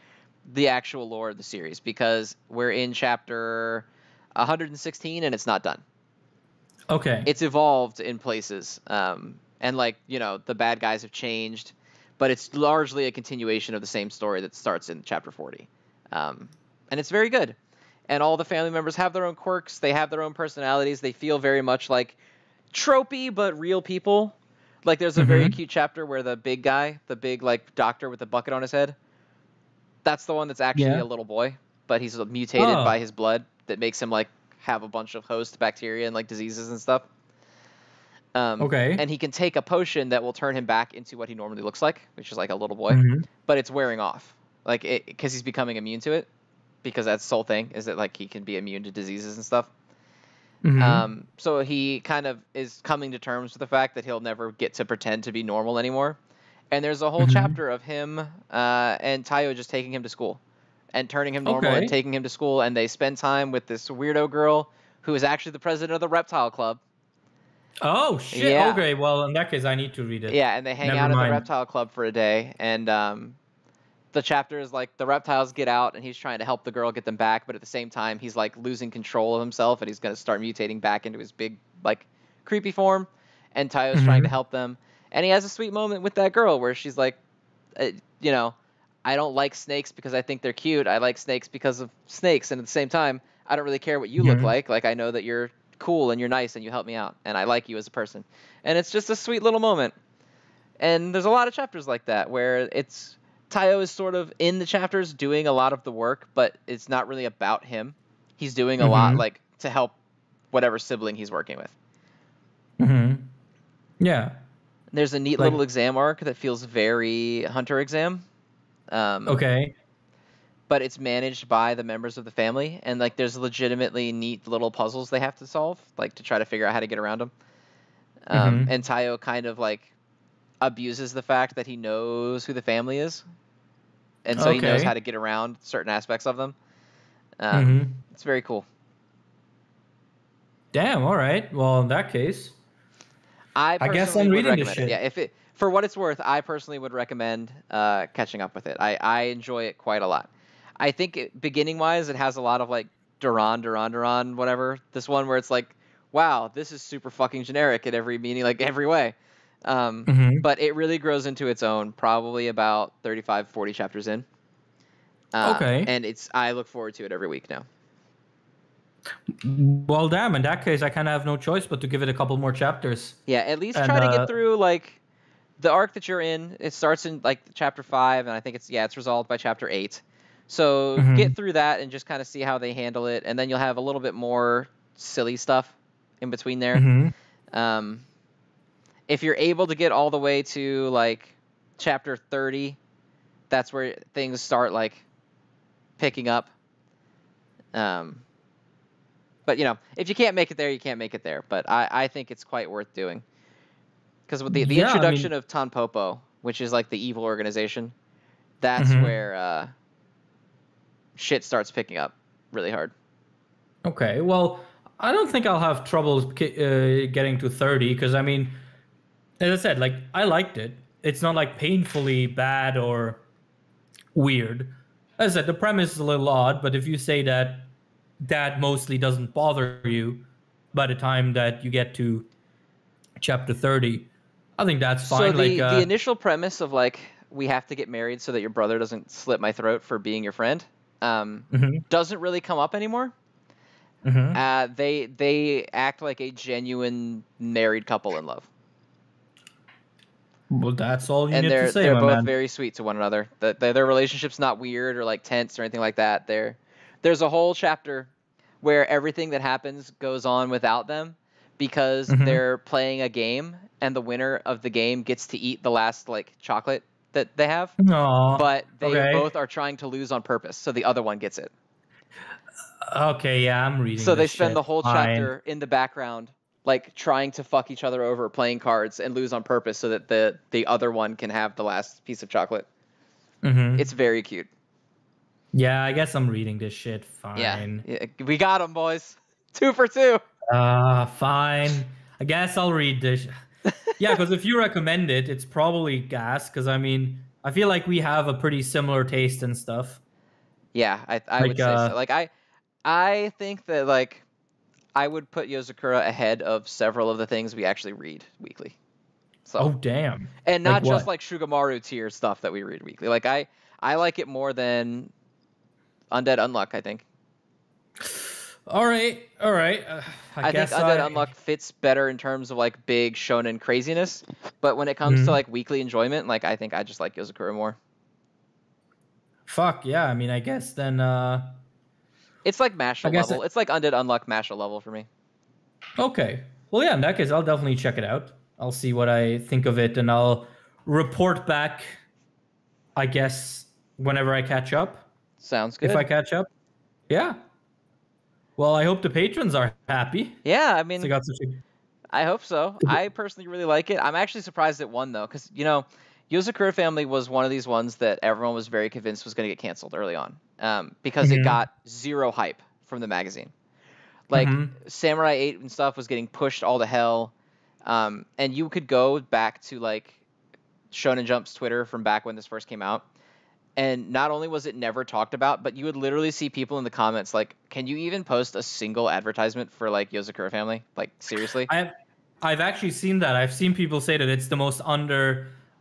S1: the actual lore of the series because we're in chapter 116 and it's not done.
S2: Okay.
S1: It's evolved in places, and like the bad guys have changed, but it's largely a continuation of the same story that starts in chapter 40, and it's very good. And all the family members have their own quirks. They have their own personalities. They feel very much like tropey but real people. Like there's a very
S2: Mm-hmm.
S1: cute chapter where the big guy, the big like doctor with the bucket on his head, that's the one that's actually
S2: Yeah.
S1: a little boy, but he's mutated by
S2: Oh.
S1: his blood that makes him like have a bunch of host bacteria and like diseases and stuff.
S2: Okay.
S1: And he can take a potion that will turn him back into what he normally looks like, which is like a little boy,
S2: Mm-hmm.
S1: but it's wearing off, like because he's becoming immune to it, because that's the whole thing is that like he can be immune to diseases and stuff.
S2: Mm-hmm.
S1: So he kind of is coming to terms with the fact that he'll never get to pretend to be normal anymore. And there's a whole
S2: Mm-hmm.
S1: chapter of him and Tayo just taking him to school and turning him normal and
S2: Okay.
S1: taking him to school. And they spend time with this weirdo girl who is actually the president of the Reptile Club.
S2: Oh shit.
S1: Yeah.
S2: Okay. Well, in that case, I need to read it.
S1: Yeah. And they hang
S2: Never
S1: out at the
S2: mind.
S1: Reptile Club for a day. And the chapter is like the reptiles get out and he's trying to help the girl get them back. But at the same time, he's like losing control of himself and he's going to start mutating back into his big, like, creepy form. And Tayo's trying to
S2: Mm-hmm.
S1: help them. And he has a sweet moment with that girl where she's like, uh, you know, I don't like snakes because I think they're cute. I like snakes because of snakes. And at the same time, I don't really care what you look
S2: Mm-hmm.
S1: like. Like, I know that you're cool and you're nice and you help me out. And I like you as a person. And it's just a sweet little moment. And there's a lot of chapters like that where it's Tayo is sort of in the chapters doing a lot of the work, but it's not really about him. He's doing a lot
S2: Mm-hmm.
S1: like to help whatever sibling he's working with.
S2: Mm-hmm. Yeah.
S1: There's a neat
S2: Like.
S1: little exam arc that feels very Hunter exam.
S2: Okay.
S1: But it's managed by the members of the family, and like there's legitimately neat little puzzles they have to solve, like to try to figure out how to get around them.
S2: Mm-hmm.
S1: And Tayo kind of like abuses the fact that he knows who the family is, and so he knows how
S2: Okay.
S1: to get around certain aspects of them.
S2: Mm-hmm.
S1: It's very cool.
S2: Damn. All right. Well, in that case,
S1: I
S2: I guess
S1: personally
S2: I'm
S1: would
S2: reading this
S1: recommend it.
S2: shit.
S1: Yeah, if it for what it's worth, I personally would recommend catching up with it. I enjoy it quite a lot. I think beginning wise, it has a lot of like Duran, whatever. This one where it's like, wow, this is super fucking generic in every meaning, like every way.
S2: Mm-hmm.
S1: But it really grows into its own probably about 35, 40 chapters in.
S2: Okay.
S1: And I look forward to it every week now.
S2: Well, damn. In that case, I kind of have no choice but to give it a couple more chapters.
S1: Yeah, at least
S2: And
S1: try to get through like the arc that you're in, it starts in like chapter 5, and I think it's resolved by chapter 8. So get through that and just kind of see how they handle it, and then you'll have a little bit more silly stuff in between there. If you're able to get all the way to like chapter 30, that's where things start like picking up. But if you can't make it there, you can't make it there. But I think it's quite worth doing. Because with the introduction of Tanpopo, which is like the evil organization, that's where shit starts picking up really hard.
S2: Okay, well, I don't think I'll have trouble getting to 30, because I mean, as I said, like, I liked it. It's not like painfully bad or weird. As I said, the premise is a little odd, but if you say that mostly doesn't bother you by the time that you get to chapter 30, I think that's fine.
S1: So the initial premise of like, we have to get married so that your brother doesn't slit my throat for being your friend, doesn't really come up anymore. They act like a genuine married couple in love.
S2: Well, that's all you need to say,
S1: they're
S2: my
S1: both
S2: man.
S1: very sweet to one another. Their relationship's not weird or like tense or anything like that. There's a whole chapter where everything that happens goes on without them because they're playing a game, and the winner of the game gets to eat the last like chocolate that they have.
S2: Aww,
S1: but they both are trying to lose on purpose, so the other one gets it.
S2: Okay, yeah, I'm reading.
S1: So they spend the whole chapter in the background, like trying to fuck each other over, playing cards, and lose on purpose, so that the other one can have the last piece of chocolate. It's very cute.
S2: Yeah, I guess I'm reading this shit. Fine.
S1: Yeah, we got them, boys. 2 for 2.
S2: Fine. I guess I'll read this. Yeah, because if you recommend it, it's probably gas. Because I mean, I feel like we have a pretty similar taste and stuff.
S1: Yeah, I would say so. Like I think that like I would put Yozakura ahead of several of the things we actually read weekly. So,
S2: oh damn!
S1: And not just like Shugamaru tier stuff that we read weekly. Like I like it more than Undead Unluck, I think.
S2: All right.
S1: I think Undead Unluck fits better in terms of like big shonen craziness, but when it comes to like weekly enjoyment, like I think I just like Yozakura more.
S2: Fuck yeah! I mean, I guess then.
S1: It's like Mashle level. It's like Undead Unluck Mashle level for me.
S2: Okay. Well, yeah. In that case, I'll definitely check it out. I'll see what I think of it, and I'll report back, I guess, whenever I catch up.
S1: Sounds good.
S2: If I catch up. Yeah. Well, I hope the patrons are happy.
S1: Yeah, I mean, I hope so. I personally really like it. I'm actually surprised it won, though, because, Yozakura Family was one of these ones that everyone was very convinced was going to get canceled early on, because it got zero hype from the magazine. Like, Samurai 8 and stuff was getting pushed all to hell, and you could go back to, like, Shonen Jump's Twitter from back when this first came out, and not only was it never talked about, but you would literally see people in the comments like, can you even post a single advertisement for, like, Yozakura Family? Like, seriously?
S2: I've actually seen that. I've seen people say that it's the most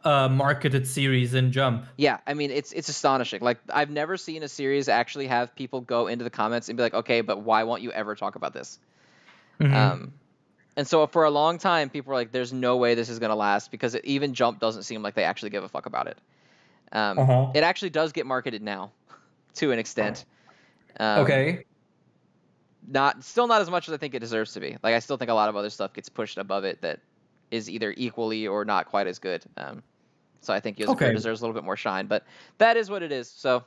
S2: marketed series in Jump.
S1: Yeah, I mean, it's astonishing. Like, I've never seen a series actually have people go into the comments and be like, okay, but why won't you ever talk about this? And so for a long time, people were like, there's no way this is going to last, because even Jump doesn't seem like they actually give a fuck about it. It actually does get marketed now, to an extent.
S2: Okay.
S1: Still not as much as I think it deserves to be. Like, I still think a lot of other stuff gets pushed above it that is either equally or not quite as good. So I think Yozakura deserves a little bit more shine, but that is what it is. So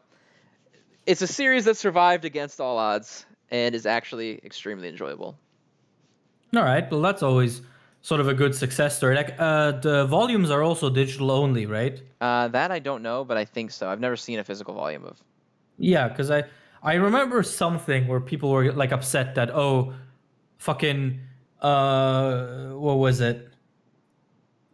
S1: it's a series that survived against all odds and is actually extremely enjoyable.
S2: All right. Well, that's always sort of a good success story. Like, the volumes are also digital only, right?
S1: That I don't know, but I think so. I've never seen a physical volume of.
S2: Yeah, because I remember something where people were like upset that, fucking what was it?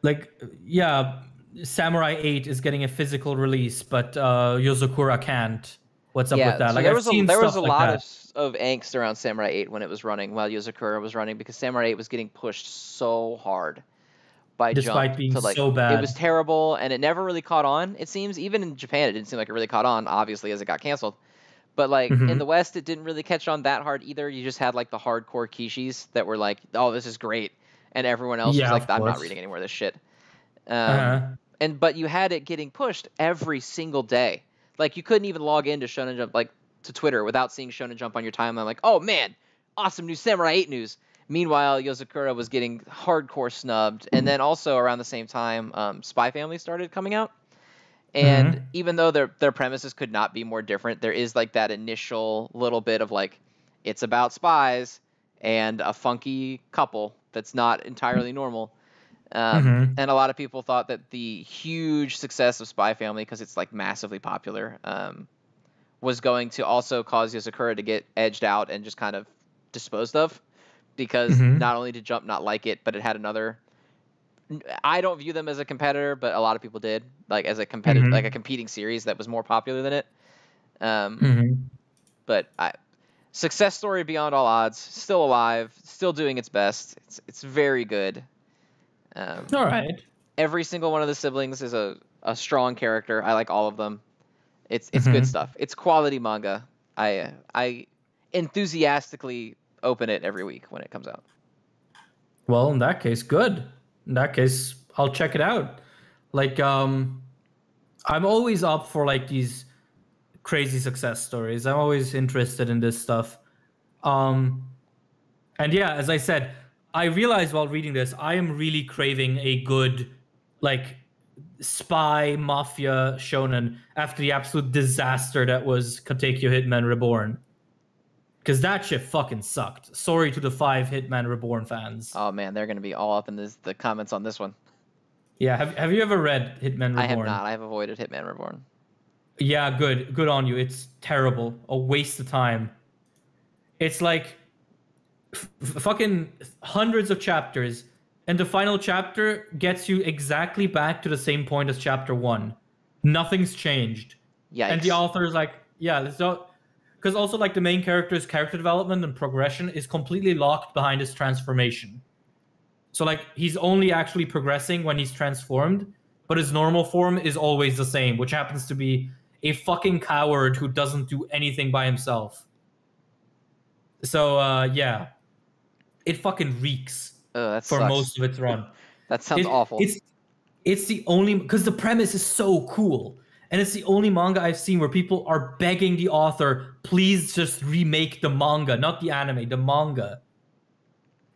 S2: Like, yeah, Samurai 8 is getting a physical release, but Yozakura can't. What's up with that?
S1: So
S2: like,
S1: there was a lot of angst around Samurai 8 when it was running, while Yozakura was running, because Samurai 8 was getting pushed so hard by
S2: despite
S1: Jump
S2: being
S1: to, like,
S2: so bad.
S1: It was terrible, and it never really caught on. It seems even in Japan, it didn't seem like it really caught on, obviously, as it got canceled. But like in the West, it didn't really catch on that hard either. You just had like the hardcore Kishis that were like, "Oh, this is great," and everyone else was like, "I'm not reading any more of this shit." But you had it getting pushed every single day. Like you couldn't even log into Shonen Jump, like to Twitter, without seeing Shonen Jump on your timeline. Like, oh man, awesome new Samurai 8 news. Meanwhile, Yozakura was getting hardcore snubbed. And then also around the same time, Spy Family started coming out. And even though their premises could not be more different, there is like that initial little bit of like, it's about spies and a funky couple that's not entirely normal. And a lot of people thought that the huge success of Spy Family, because it's like massively popular, was going to also cause Yozakura to get edged out and just kind of disposed of, because not only did Jump not like it, but it had another. I don't view them as a competitor, but a lot of people did, like as a competitor, like a competing series that was more popular than it. But success story beyond all odds, still alive, still doing its best. It's very good.
S2: All right.
S1: Every single one of the siblings is a strong character. I like all of them. It's good stuff. It's quality manga. I enthusiastically open it every week when it comes out.
S2: Well, in that case, good. In that case, I'll check it out. Like, I'm always up for like these crazy success stories. I'm always interested in this stuff. And yeah, as I said, I realized while reading this, I am really craving a good, like, spy mafia shonen after the absolute disaster that was Katekyo Hitman Reborn. Because that shit fucking sucked. Sorry to the 5 Hitman Reborn fans.
S1: Oh man, they're gonna be all up in the comments on this one.
S2: Yeah, have you ever read Hitman Reborn?
S1: I have not. I have avoided Hitman Reborn.
S2: Yeah, good on you. It's terrible. A waste of time. It's like fucking hundreds of chapters, and the final chapter gets you exactly back to the same point as chapter 1. Nothing's changed.
S1: Yeah.
S2: And the author's like, yeah, so because also like the main character's character development and progression is completely locked behind his transformation. So like he's only actually progressing when he's transformed, but his normal form is always the same, which happens to be a fucking coward who doesn't do anything by himself. So yeah, it fucking reeks
S1: that
S2: for
S1: sucks.
S2: most of its run.
S1: That sounds awful.
S2: It's the only, because the premise is so cool. And it's the only manga I've seen where people are begging the author, please just remake the manga, not the anime, the manga.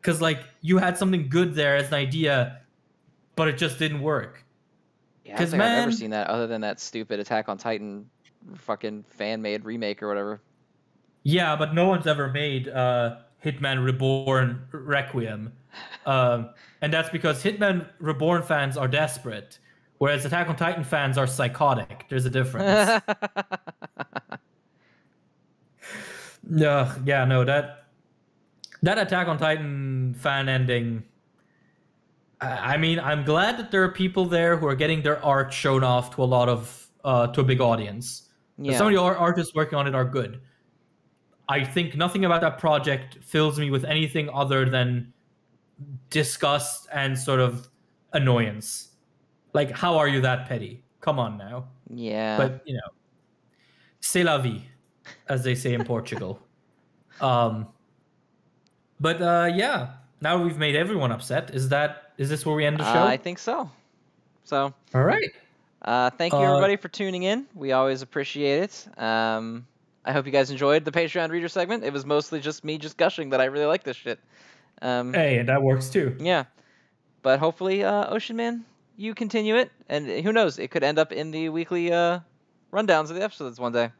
S2: Because, like, you had something good there as an idea, but it just didn't work.
S1: Yeah, I don't think I've ever seen that other than that stupid Attack on Titan fucking fan-made remake or whatever.
S2: Yeah, but no one's ever made Hitman Reborn Requiem. And that's because Hitman Reborn fans are desperate. Whereas Attack on Titan fans are psychotic. There's a difference. Yeah, no, that Attack on Titan fan ending. I mean, I'm glad that there are people there who are getting their art shown off to a lot of to a big audience. Yeah. Some of the artists working on it are good. I think nothing about that project fills me with anything other than disgust and sort of annoyance. Like, how are you that petty? Come on now.
S1: Yeah.
S2: But, you know, c'est la vie, as they say in Portugal. But yeah, now we've made everyone upset. Is this where we end the show?
S1: I think so. So.
S2: All right.
S1: Thank you, everybody, for tuning in. We always appreciate it. I hope you guys enjoyed the Patreon reader segment. It was mostly just me just gushing that I really like this shit.
S2: Hey, that works too.
S1: Yeah. But hopefully, Ocean Man, you continue it, and who knows, it could end up in the weekly rundowns of the episodes one day.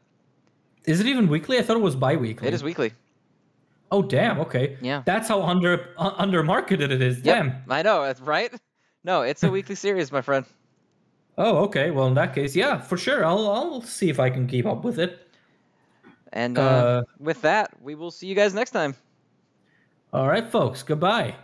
S2: Is it even weekly? I thought it was bi-weekly.
S1: It is weekly.
S2: Oh, damn, okay.
S1: Yeah.
S2: That's how under-marketed it is.
S1: Yep,
S2: Damn.
S1: I know, right? No, it's a weekly series, my friend.
S2: Oh, okay. Well, in that case, yeah, for sure. I'll see if I can keep up with it.
S1: And with that, we will see you guys next time.
S2: All right, folks. Goodbye.